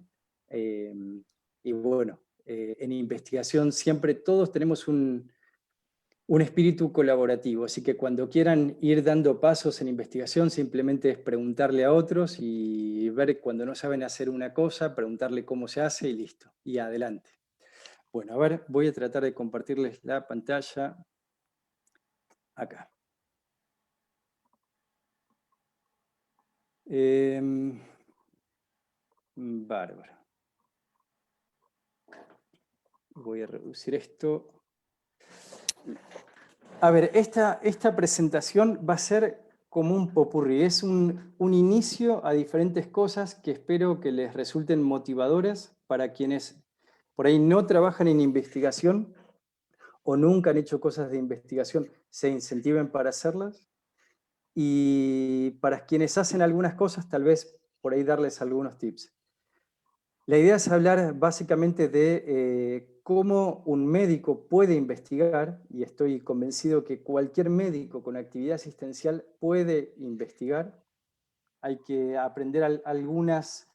y bueno, en investigación siempre todos tenemos un espíritu colaborativo, así que cuando quieran ir dando pasos en investigación, simplemente es preguntarle a otros y ver cuando no saben hacer una cosa, preguntarle cómo se hace y listo, y adelante. Bueno, a ver, voy a tratar de compartirles la pantalla acá. Bárbaro. Voy a reducir esto. A ver, esta presentación va a ser como un popurrí, es un inicio a diferentes cosas que espero que les resulten motivadoras para quienes por ahí no trabajan en investigación o nunca han hecho cosas de investigación, se incentiven para hacerlas, y para quienes hacen algunas cosas, tal vez por ahí darles algunos tips. La idea es hablar básicamente de cómo un médico puede investigar, y estoy convencido que cualquier médico con actividad asistencial puede investigar. Hay que aprender algunas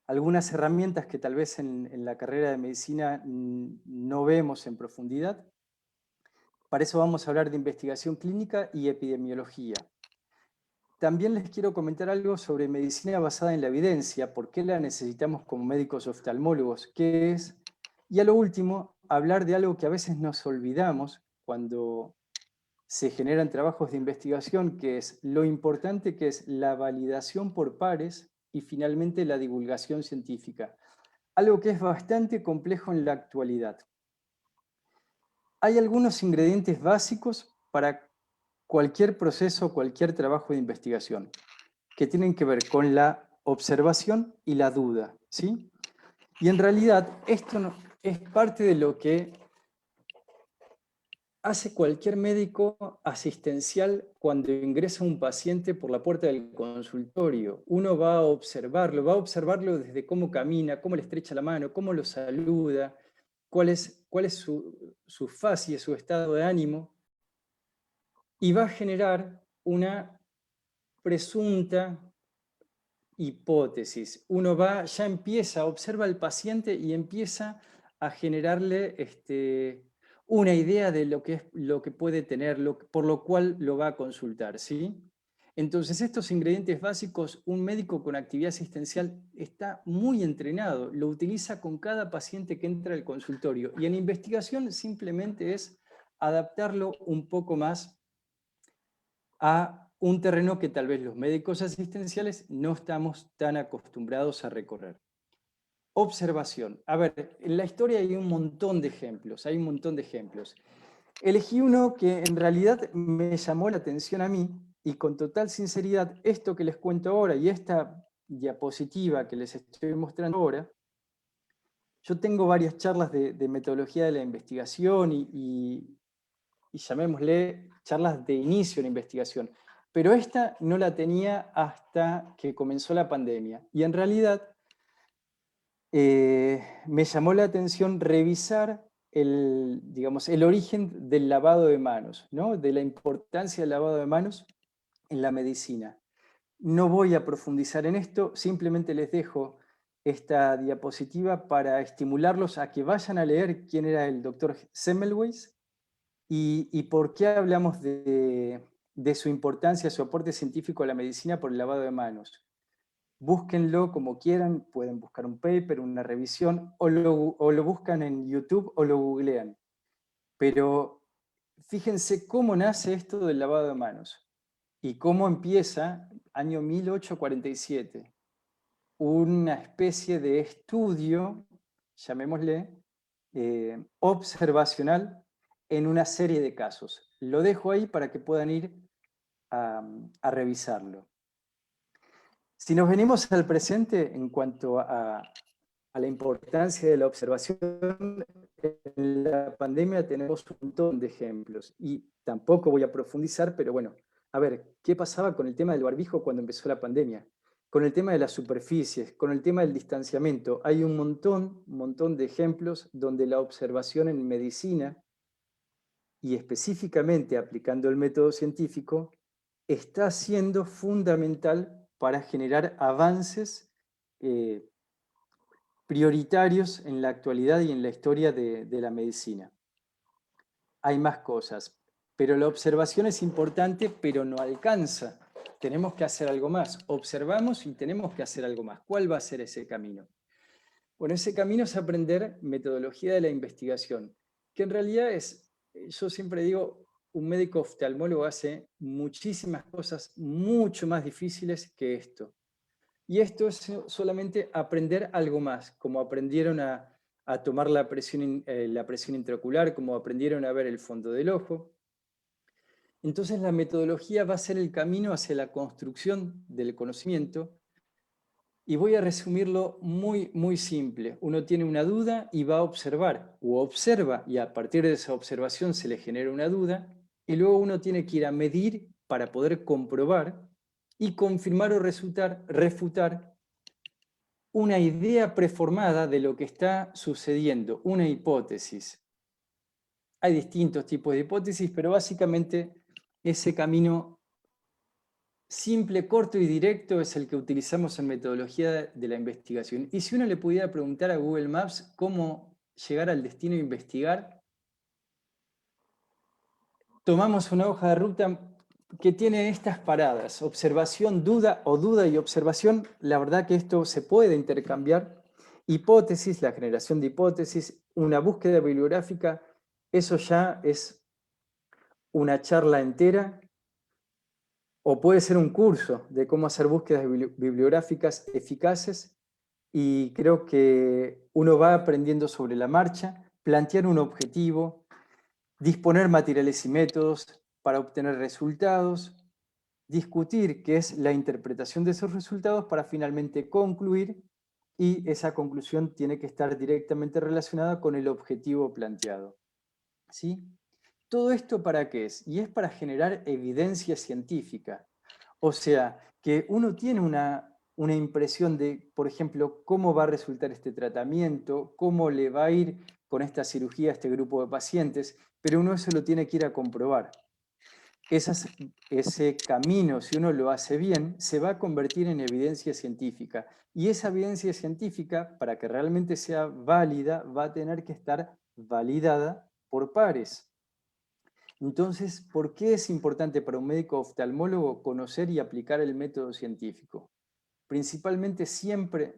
herramientas que tal vez en la carrera de medicina no vemos en profundidad. Para eso vamos a hablar de investigación clínica y epidemiología. También les quiero comentar algo sobre medicina basada en la evidencia, por qué la necesitamos como médicos oftalmólogos, qué es, y a lo último, hablar de algo que a veces nos olvidamos cuando se generan trabajos de investigación, que es lo importante que es la validación por pares y finalmente la divulgación científica, algo que es bastante complejo en la actualidad. Hay algunos ingredientes básicos para cualquier proceso, cualquier trabajo de investigación, que tienen que ver con la observación y la duda, ¿sí? Y en realidad esto es parte de lo que hace cualquier médico asistencial cuando ingresa un paciente por la puerta del consultorio. Uno va a observarlo desde cómo camina, cómo le estrecha la mano, cómo lo saluda, cuál es su facie, su estado de ánimo, y va a generar una presunta hipótesis. Uno ya empieza, observa al paciente y empieza a generarle una idea de lo que puede tener, por lo cual lo va a consultar, ¿sí? Entonces, estos ingredientes básicos, un médico con actividad asistencial está muy entrenado, lo utiliza con cada paciente que entra al consultorio, y en investigación simplemente es adaptarlo un poco más a un terreno que tal vez los médicos asistenciales no estamos tan acostumbrados a recorrer. Observación. A ver, en la historia hay un montón de ejemplos, Elegí uno que en realidad me llamó la atención a mí, y con total sinceridad, esto que les cuento ahora y esta diapositiva que les estoy mostrando ahora, yo tengo varias charlas de metodología de la investigación y llamémosle charlas de inicio en investigación, pero esta no la tenía hasta que comenzó la pandemia. Y en realidad me llamó la atención revisar el origen del lavado de manos, ¿no? De la importancia del lavado de manos en la medicina. No voy a profundizar en esto, simplemente les dejo esta diapositiva para estimularlos a que vayan a leer quién era el doctor Semmelweis y por qué hablamos de su importancia, su aporte científico a la medicina por el lavado de manos. Búsquenlo como quieran, pueden buscar un paper, una revisión, o lo buscan en YouTube o lo googlean. Pero fíjense cómo nace esto del lavado de manos y cómo empieza, año 1847, una especie de estudio, llamémosle, observacional en una serie de casos. Lo dejo ahí para que puedan ir a revisarlo. Si nos venimos al presente en cuanto a la importancia de la observación, en la pandemia tenemos un montón de ejemplos y tampoco voy a profundizar, pero bueno, a ver, ¿qué pasaba con el tema del barbijo cuando empezó la pandemia? Con el tema de las superficies, con el tema del distanciamiento, hay un montón de ejemplos donde la observación en medicina, y específicamente aplicando el método científico, está siendo fundamental para generar avances prioritarios en la actualidad y en la historia de la medicina. Hay más cosas, pero la observación es importante, pero no alcanza. Tenemos que hacer algo más. Observamos y tenemos que hacer algo más. ¿Cuál va a ser ese camino? Bueno, ese camino es aprender metodología de la investigación, que en realidad es, yo siempre digo, un médico oftalmólogo hace muchísimas cosas mucho más difíciles que esto. Y esto es solamente aprender algo más, como aprendieron a tomar la presión intraocular, como aprendieron a ver el fondo del ojo. Entonces la metodología va a ser el camino hacia la construcción del conocimiento. Y voy a resumirlo muy simple. Uno tiene una duda y va a observar, o observa, y a partir de esa observación se le genera una duda, y luego uno tiene que ir a medir para poder comprobar y confirmar o refutar una idea preformada de lo que está sucediendo, una hipótesis. Hay distintos tipos de hipótesis, pero básicamente ese camino simple, corto y directo es el que utilizamos en metodología de la investigación. Y si uno le pudiera preguntar a Google Maps cómo llegar al destino de investigar, tomamos una hoja de ruta que tiene estas paradas, observación, duda o duda y observación. La verdad que esto se puede intercambiar. Hipótesis, la generación de hipótesis, una búsqueda bibliográfica, eso ya es una charla entera. O puede ser un curso de cómo hacer búsquedas bibliográficas eficaces y creo que uno va aprendiendo sobre la marcha, plantear un objetivo, disponer materiales y métodos para obtener resultados, discutir qué es la interpretación de esos resultados para finalmente concluir y esa conclusión tiene que estar directamente relacionada con el objetivo planteado. ¿Sí? ¿Todo esto para qué es? Y es para generar evidencia científica. O sea, que uno tiene una impresión de, por ejemplo, cómo va a resultar este tratamiento, cómo le va a ir con esta cirugía a este grupo de pacientes, pero uno eso lo tiene que ir a comprobar. Ese camino, si uno lo hace bien, se va a convertir en evidencia científica. Y esa evidencia científica, para que realmente sea válida, va a tener que estar validada por pares. Entonces, ¿por qué es importante para un médico oftalmólogo conocer y aplicar el método científico? Principalmente siempre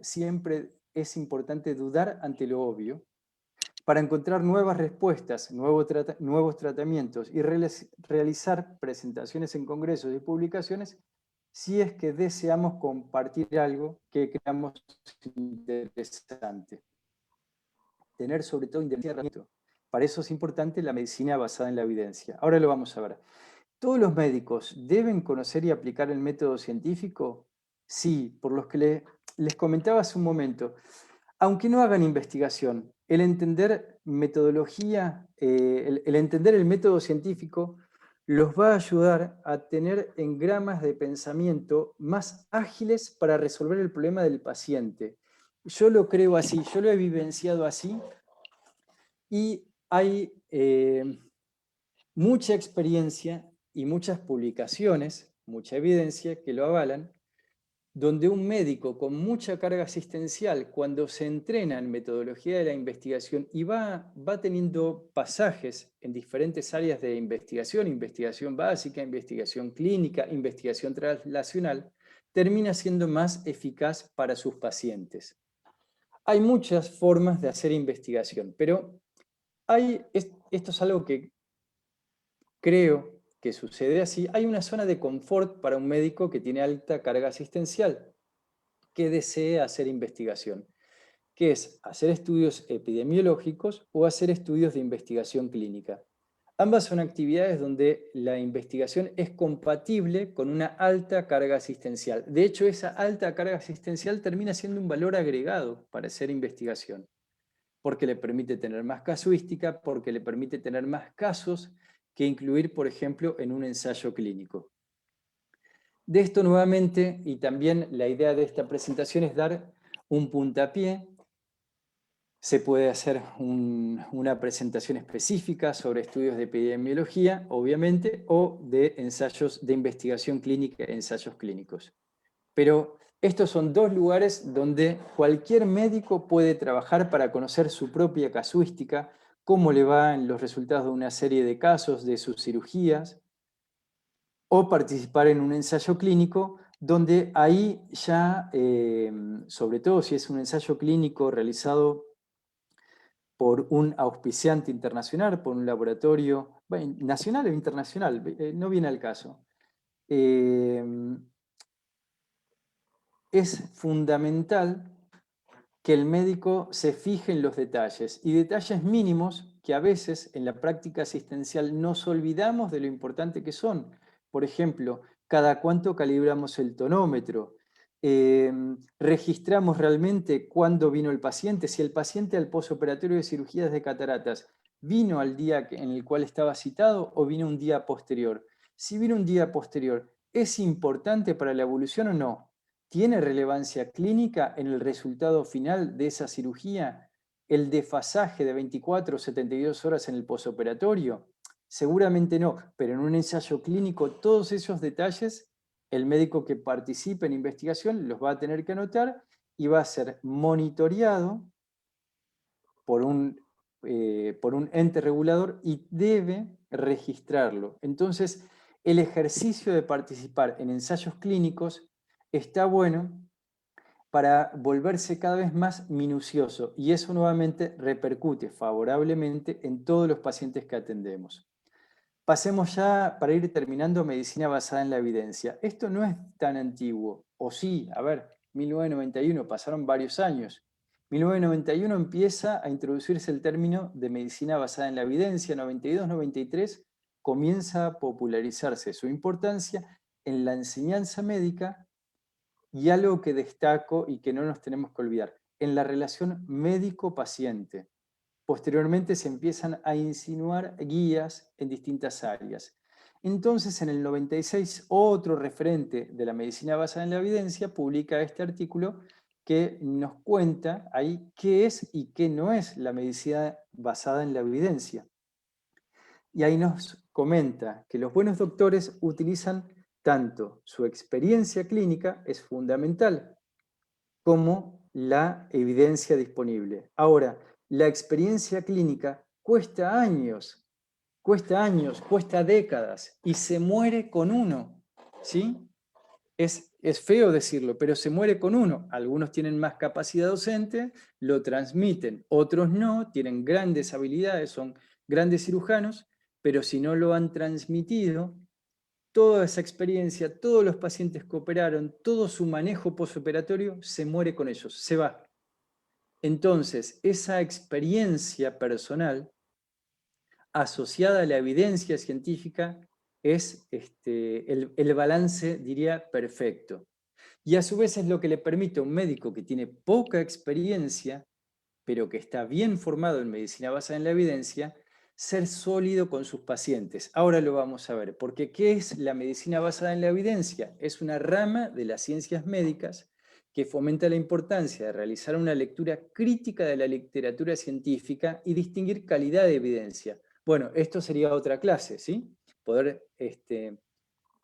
es importante dudar ante lo obvio para encontrar nuevas respuestas, nuevos tratamientos y realizar presentaciones en congresos y publicaciones si es que deseamos compartir algo que creamos interesante. Tener sobre todo independencia Para eso es importante la medicina basada en la evidencia. Ahora lo vamos a ver. ¿Todos los médicos deben conocer y aplicar el método científico? Sí, por los que les comentaba hace un momento. Aunque no hagan investigación, el entender metodología, el entender el método científico los va a ayudar a tener engramas de pensamiento más ágiles para resolver el problema del paciente. Yo lo creo así, yo lo he vivenciado así, y hay mucha experiencia y muchas publicaciones, mucha evidencia que lo avalan, donde un médico con mucha carga asistencial, cuando se entrena en metodología de la investigación y va teniendo pasajes en diferentes áreas de investigación, investigación básica, investigación clínica, investigación translacional, termina siendo más eficaz para sus pacientes. Hay muchas formas de hacer investigación, pero esto es algo que creo que sucede así. Hay una zona de confort para un médico que tiene alta carga asistencial, que desee hacer investigación, que es hacer estudios epidemiológicos o hacer estudios de investigación clínica. Ambas son actividades donde la investigación es compatible con una alta carga asistencial. De hecho, esa alta carga asistencial termina siendo un valor agregado para hacer investigación, porque le permite tener más casuística, porque le permite tener más casos que incluir, por ejemplo, en un ensayo clínico. De esto nuevamente, y también la idea de esta presentación es dar un puntapié. Se puede hacer una presentación específica sobre estudios de epidemiología, obviamente, o de ensayos de investigación clínica, ensayos clínicos. Pero estos son dos lugares donde cualquier médico puede trabajar para conocer su propia casuística, cómo le va en los resultados de una serie de casos, de sus cirugías, o participar en un ensayo clínico, donde ahí ya, sobre todo si es un ensayo clínico realizado por un auspiciante internacional, por un laboratorio, bueno, nacional o internacional, no viene al caso. Es fundamental que el médico se fije en los detalles, y detalles mínimos que a veces en la práctica asistencial nos olvidamos de lo importante que son. Por ejemplo, cada cuánto calibramos el tonómetro, registramos realmente cuándo vino el paciente, si el paciente al posoperatorio de cirugías de cataratas vino al día en el cual estaba citado o vino un día posterior. Si vino un día posterior, ¿es importante para la evolución o no? ¿Tiene relevancia clínica en el resultado final de esa cirugía? ¿El desfasaje de 24 o 72 horas en el posoperatorio? Seguramente no, pero en un ensayo clínico todos esos detalles el médico que participe en investigación los va a tener que anotar y va a ser monitoreado por un ente regulador y debe registrarlo. Entonces, el ejercicio de participar en ensayos clínicos está bueno para volverse cada vez más minucioso, y eso nuevamente repercute favorablemente en todos los pacientes que atendemos. Pasemos ya, para ir terminando, medicina basada en la evidencia. Esto no es tan antiguo, o sí, a ver, 1991, pasaron varios años. 1991 empieza a introducirse el término de medicina basada en la evidencia, 92-93 comienza a popularizarse su importancia en la enseñanza médica, y algo que destaco y que no nos tenemos que olvidar, en la relación médico-paciente. Posteriormente se empiezan a insinuar guías en distintas áreas. Entonces, en el 96, otro referente de la medicina basada en la evidencia publica este artículo que nos cuenta ahí qué es y qué no es la medicina basada en la evidencia. Y ahí nos comenta que los buenos doctores utilizan tanto su experiencia clínica, es fundamental, como la evidencia disponible. Ahora, la experiencia clínica cuesta años, cuesta décadas, y se muere con uno, ¿sí? Es feo decirlo, pero se muere con uno. Algunos tienen más capacidad docente, lo transmiten, otros no, tienen grandes habilidades, son grandes cirujanos, pero si no lo han transmitido, toda esa experiencia, todos los pacientes que operaron, todo su manejo postoperatorio, se muere con ellos, se va. Entonces, esa experiencia personal asociada a la evidencia científica es el balance, diría, perfecto. Y a su vez es lo que le permite a un médico que tiene poca experiencia, pero que está bien formado en medicina basada en la evidencia, ser sólido con sus pacientes. Ahora lo vamos a ver, porque ¿qué es la medicina basada en la evidencia? Es una rama de las ciencias médicas que fomenta la importancia de realizar una lectura crítica de la literatura científica y distinguir calidad de evidencia. Bueno, esto sería otra clase, ¿sí? Poder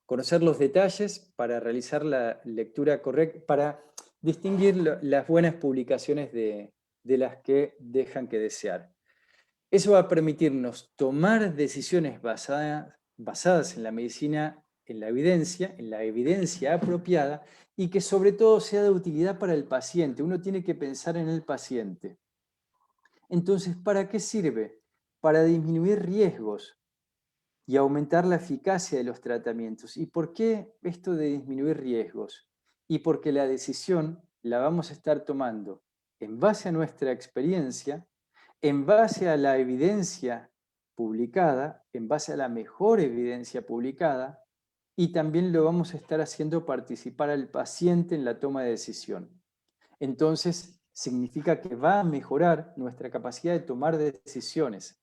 conocer los detalles para realizar la lectura correcta, para distinguir las buenas publicaciones de las que dejan que desear. Eso va a permitirnos tomar decisiones basadas en la medicina, en la evidencia apropiada, y que sobre todo sea de utilidad para el paciente. Uno tiene que pensar en el paciente. Entonces, ¿para qué sirve? Para disminuir riesgos y aumentar la eficacia de los tratamientos. ¿Y por qué esto de disminuir riesgos? Y porque la decisión la vamos a estar tomando en base a nuestra experiencia, en base a la evidencia publicada, en base a la mejor evidencia publicada, y también lo vamos a estar haciendo participar al paciente en la toma de decisión. Entonces, significa que va a mejorar nuestra capacidad de tomar decisiones.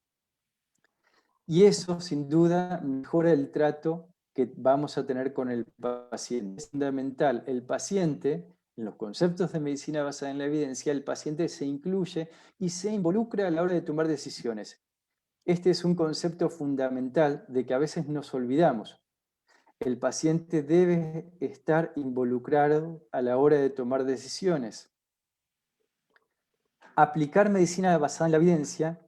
Y eso, sin duda, mejora el trato que vamos a tener con el paciente. Es fundamental. El paciente, en los conceptos de medicina basada en la evidencia, el paciente se incluye y se involucra a la hora de tomar decisiones. Este es un concepto fundamental de que a veces nos olvidamos. El paciente debe estar involucrado a la hora de tomar decisiones. Aplicar medicina basada en la evidencia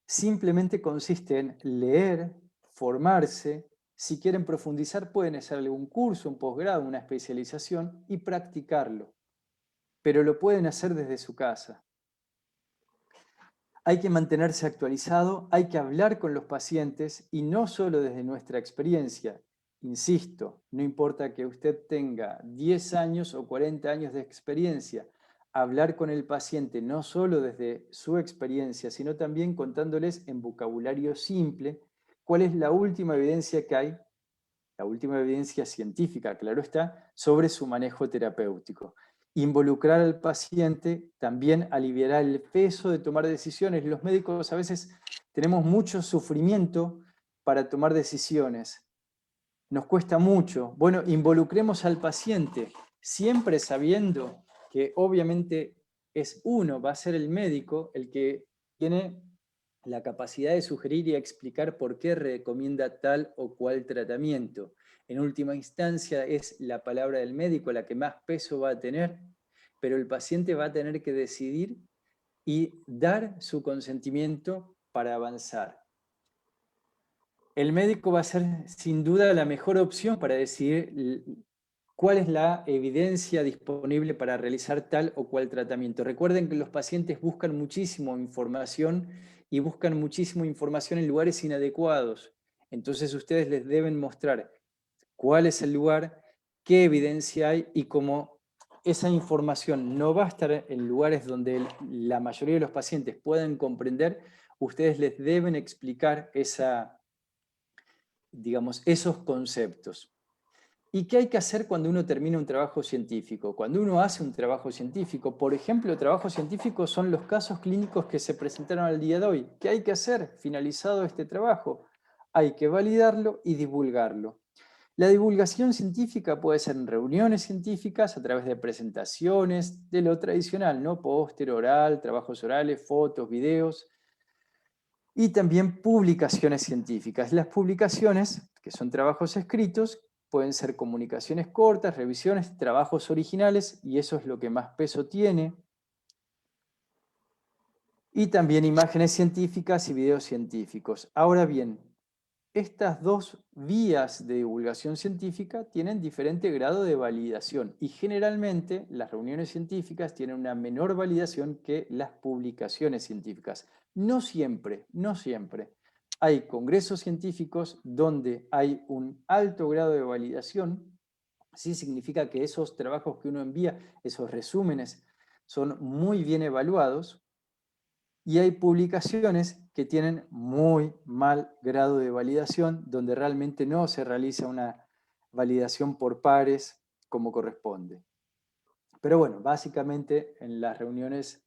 simplemente consiste en leer, formarse. Si quieren profundizar, pueden hacer algún curso, un posgrado, una especialización y practicarlo. Pero lo pueden hacer desde su casa. Hay que mantenerse actualizado, hay que hablar con los pacientes y no solo desde nuestra experiencia. Insisto, no importa que usted tenga 10 años o 40 años de experiencia, hablar con el paciente no solo desde su experiencia, sino también contándoles en vocabulario simple cuál es la última evidencia que hay, la última evidencia científica, claro está, sobre su manejo terapéutico. Involucrar al paciente también aliviará el peso de tomar decisiones. Los médicos a veces tenemos mucho sufrimiento para tomar decisiones. Nos cuesta mucho. Bueno, involucremos al paciente, siempre sabiendo que obviamente es uno, va a ser el médico el que tiene la capacidad de sugerir y explicar por qué recomienda tal o cual tratamiento. En última instancia es la palabra del médico la que más peso va a tener, pero el paciente va a tener que decidir y dar su consentimiento para avanzar. El médico va a ser sin duda la mejor opción para decidir cuál es la evidencia disponible para realizar tal o cual tratamiento. Recuerden que los pacientes buscan muchísimo información y buscan muchísima información en lugares inadecuados. Entonces ustedes les deben mostrar cuál es el lugar, qué evidencia hay y cómo esa información no va a estar en lugares donde la mayoría de los pacientes puedan comprender, ustedes les deben explicar esos conceptos. ¿Y qué hay que hacer cuando uno termina un trabajo científico? Cuando uno hace un trabajo científico, por ejemplo, trabajos científicos son los casos clínicos que se presentaron al día de hoy. ¿Qué hay que hacer? Finalizado este trabajo, hay que validarlo y divulgarlo. La divulgación científica puede ser en reuniones científicas, a través de presentaciones, de lo tradicional, ¿no? Póster, oral, trabajos orales, fotos, videos, y también publicaciones científicas. Las publicaciones, que son trabajos escritos, pueden ser comunicaciones cortas, revisiones, trabajos originales, y eso es lo que más peso tiene. Y también imágenes científicas y videos científicos. Ahora bien, estas dos vías de divulgación científica tienen diferente grado de validación y generalmente las reuniones científicas tienen una menor validación que las publicaciones científicas. No siempre, no siempre. Hay congresos científicos donde hay un alto grado de validación. Sí significa que esos trabajos que uno envía, esos resúmenes, son muy bien evaluados. Y hay publicaciones que tienen muy mal grado de validación, donde realmente no se realiza una validación por pares como corresponde. Pero bueno, básicamente en las reuniones,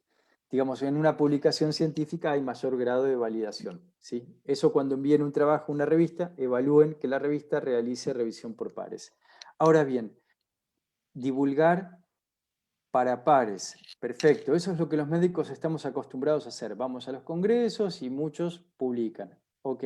digamos, en una publicación científica hay mayor grado de validación, ¿sí? Eso cuando envíen un trabajo a una revista, evalúen que la revista realice revisión por pares. Ahora bien, divulgar para pares, perfecto, eso es lo que los médicos estamos acostumbrados a hacer. Vamos a los congresos y muchos publican. Ok,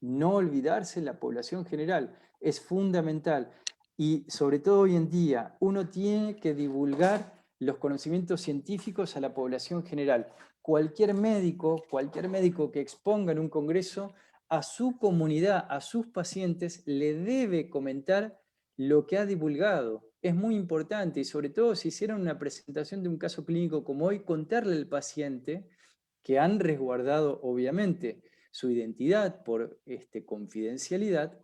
no olvidarse la población general, es fundamental. Y sobre todo hoy en día, uno tiene que divulgar los conocimientos científicos a la población general. Cualquier médico que exponga en un congreso, a su comunidad, a sus pacientes, le debe comentar lo que ha divulgado. Es muy importante, y sobre todo si hicieron una presentación de un caso clínico como hoy, contarle al paciente que han resguardado, obviamente, su identidad por confidencialidad,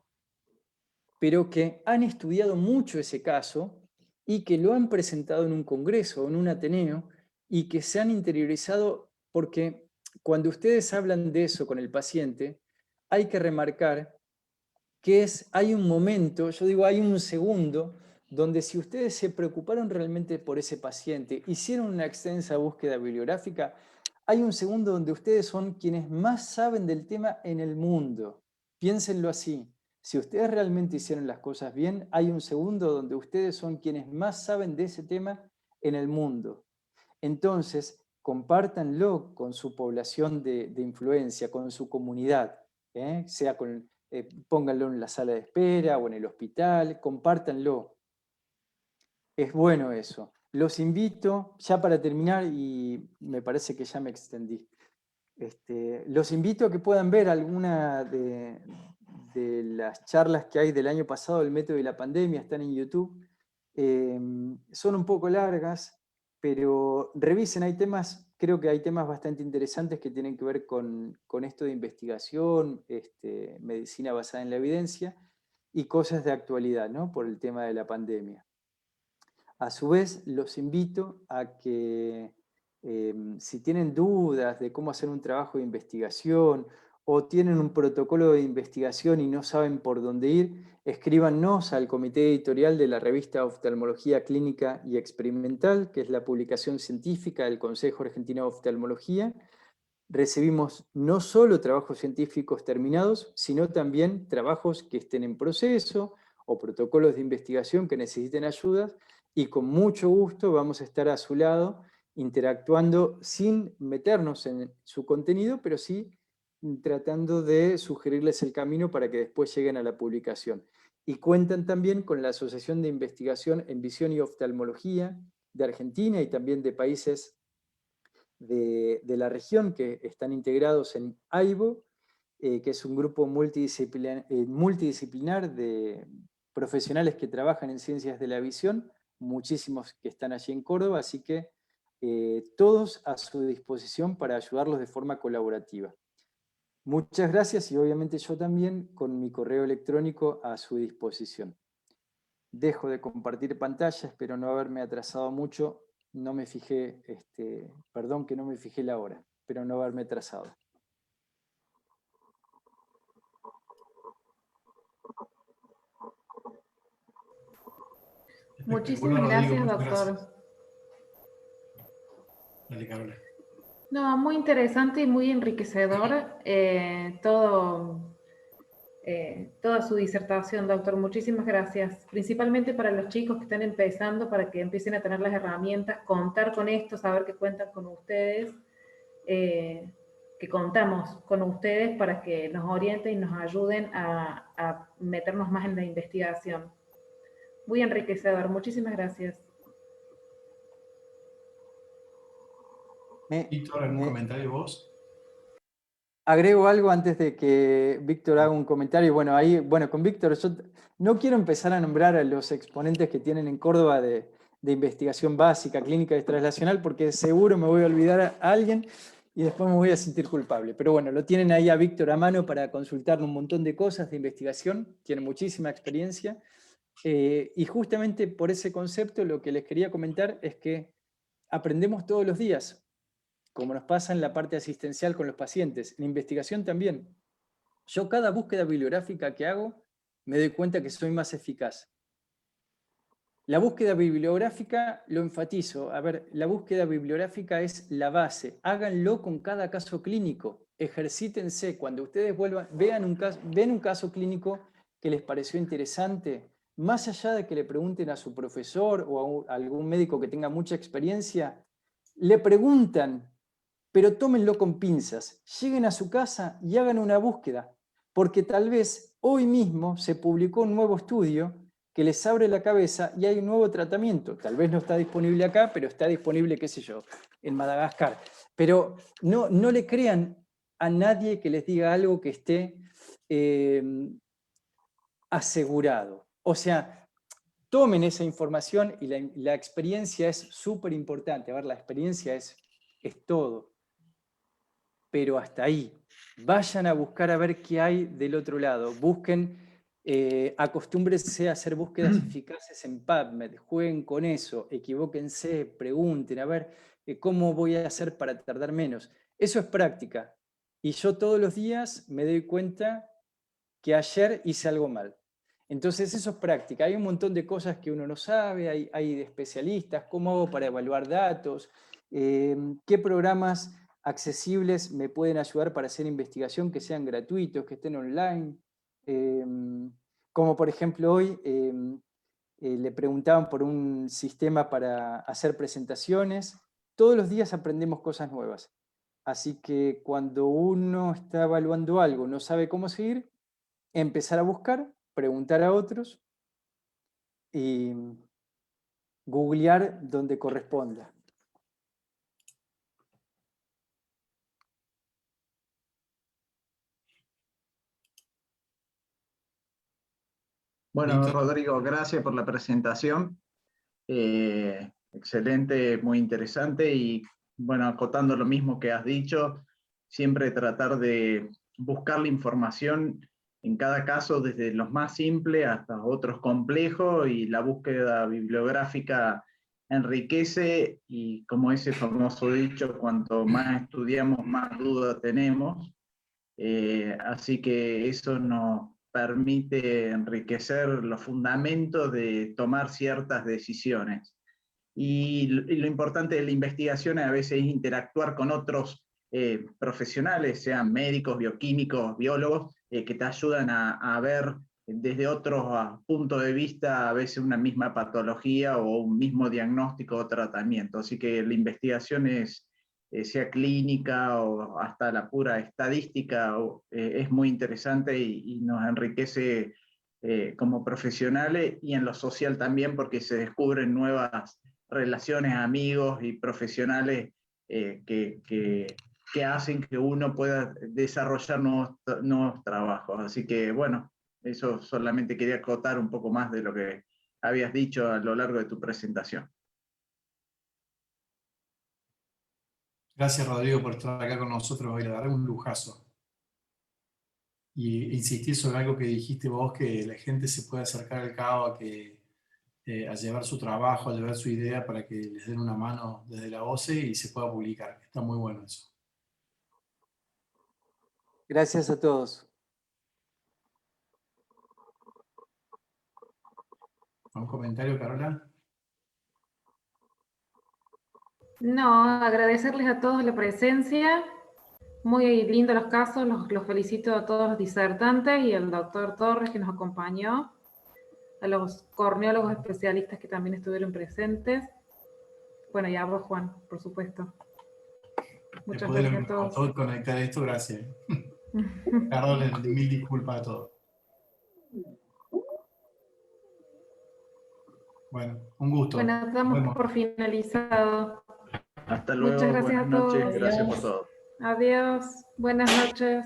pero que han estudiado mucho ese caso y que lo han presentado en un congreso o en un ateneo y que se han interiorizado, porque cuando ustedes hablan de eso con el paciente, hay que remarcar que hay un momento, yo digo, hay un segundo, donde si ustedes se preocuparon realmente por ese paciente, hicieron una extensa búsqueda bibliográfica, hay un segundo donde ustedes son quienes más saben del tema en el mundo. Piénsenlo así. Si ustedes realmente hicieron las cosas bien, hay un segundo donde ustedes son quienes más saben de ese tema en el mundo. Entonces, compártanlo con su población de influencia, con su comunidad, sea pónganlo en la sala de espera o en el hospital, compártanlo. Es bueno eso. Los invito, ya para terminar, y me parece que ya me extendí, los invito a que puedan ver alguna de las charlas que hay del año pasado, el método y la pandemia, están en YouTube. Son un poco largas, pero revisen, creo que hay temas bastante interesantes que tienen que ver con esto de investigación, medicina basada en la evidencia, y cosas de actualidad, ¿no? Por el tema de la pandemia. A su vez, los invito a que si tienen dudas de cómo hacer un trabajo de investigación o tienen un protocolo de investigación y no saben por dónde ir, escríbanos al comité editorial de la revista Oftalmología Clínica y Experimental, que es la publicación científica del Consejo Argentino de Oftalmología. Recibimos no solo trabajos científicos terminados, sino también trabajos que estén en proceso o protocolos de investigación que necesiten ayuda, y con mucho gusto vamos a estar a su lado interactuando sin meternos en su contenido, pero sí tratando de sugerirles el camino para que después lleguen a la publicación. Y cuentan también con la Asociación de Investigación en Visión y Oftalmología de Argentina y también de países de la región que están integrados en AIVO, que es un grupo multidisciplinar de profesionales que trabajan en ciencias de la visión, muchísimos que están allí en Córdoba, así que todos a su disposición para ayudarlos de forma colaborativa. Muchas gracias, y obviamente yo también con mi correo electrónico a su disposición. Dejo de compartir pantalla, espero no haberme atrasado mucho. No me fijé, perdón que no me fijé la hora, pero no haberme atrasado. Muchísimas gracias, doctor. Dale, Carola. No, muy interesante y muy enriquecedor toda su disertación, doctor. Muchísimas gracias. Principalmente para los chicos que están empezando, para que empiecen a tener las herramientas, contar con esto, saber que cuentan con ustedes, que contamos con ustedes para que nos orienten y nos ayuden a meternos más en la investigación. Muy enriquecedor. Muchísimas gracias. Víctor, ¿algún comentario vos? Agrego algo antes de que Víctor haga un comentario. Bueno, con Víctor, yo no quiero empezar a nombrar a los exponentes que tienen en Córdoba de investigación básica, clínica y translacional, porque seguro me voy a olvidar a alguien y después me voy a sentir culpable. Pero bueno, lo tienen ahí a Víctor a mano para consultar un montón de cosas de investigación, tiene muchísima experiencia. Y justamente por ese concepto lo que les quería comentar es que aprendemos todos los días. como nos pasa en la parte asistencial con los pacientes, en investigación también. Yo cada búsqueda bibliográfica que hago, me doy cuenta que soy más eficaz. La búsqueda bibliográfica, lo enfatizo, a ver, la búsqueda bibliográfica es la base, háganlo con cada caso clínico, ejercítense, cuando ustedes ven un caso clínico que les pareció interesante, más allá de que le pregunten a su profesor o a algún médico que tenga mucha experiencia, le preguntan, pero tómenlo con pinzas, lleguen a su casa y hagan una búsqueda, porque tal vez hoy mismo se publicó un nuevo estudio que les abre la cabeza y hay un nuevo tratamiento. Tal vez no está disponible acá, pero está disponible, qué sé yo, en Madagascar. Pero no le crean a nadie que les diga algo que esté asegurado. O sea, tomen esa información y la experiencia es súper importante. A ver, la experiencia es todo. Pero hasta ahí. Vayan a buscar a ver qué hay del otro lado. Busquen... acostúmbrense a hacer búsquedas eficaces en PubMed, jueguen con eso, equivóquense, pregunten, a ver cómo voy a hacer para tardar menos. Eso es práctica. Y yo todos los días me doy cuenta que ayer hice algo mal. Entonces eso es práctica. Hay un montón de cosas que uno no sabe, hay de especialistas, cómo hago para evaluar datos, qué programas accesibles me pueden ayudar para hacer investigación que sean gratuitos, que estén online. Como por ejemplo hoy le preguntaban por un sistema para hacer presentaciones. Todos los días aprendemos cosas nuevas. Así que cuando uno está evaluando algo, no sabe cómo seguir, empezar a buscar, preguntar a otros y googlear donde corresponda. Bueno, Rodrigo, gracias por la presentación. Excelente, muy interesante y bueno, acotando lo mismo que has dicho, siempre tratar de buscar la información en cada caso desde los más simples hasta otros complejos y la búsqueda bibliográfica enriquece y como ese famoso dicho, cuanto más estudiamos, más dudas tenemos. Así que eso nos permite enriquecer los fundamentos de tomar ciertas decisiones. Y lo importante de la investigación a veces es interactuar con otros profesionales, sean médicos, bioquímicos, biólogos, que te ayudan a ver desde otros puntos de vista a veces una misma patología o un mismo diagnóstico o tratamiento. Así que la investigación sea clínica o hasta la pura estadística, es muy interesante y nos enriquece como profesionales y en lo social también porque se descubren nuevas relaciones, amigos y profesionales que hacen que uno pueda desarrollar nuevos trabajos. Así que bueno, eso solamente quería acotar un poco más de lo que habías dicho a lo largo de tu presentación. Gracias, Rodrigo, por estar acá con nosotros hoy. La verdad, un lujazo. Y insistir sobre algo que dijiste vos, que la gente se puede acercar al CAO a llevar su trabajo, a llevar su idea para que les den una mano desde la OCE y se pueda publicar. Está muy bueno eso. Gracias a todos. ¿Un comentario, Carola? No, agradecerles a todos la presencia. Muy lindos los casos, los felicito a todos los disertantes y al doctor Torres que nos acompañó, a los corneólogos especialistas que también estuvieron presentes. Bueno, y a vos, Juan, por supuesto. Muchas gracias a todos. Todo conectar esto, gracias. Carol, mil disculpas a todos. Bueno, un gusto. Bueno, damos por finalizado. Hasta luego, Muchas gracias a todos. Buenas noches, gracias por todo. Adiós, buenas noches.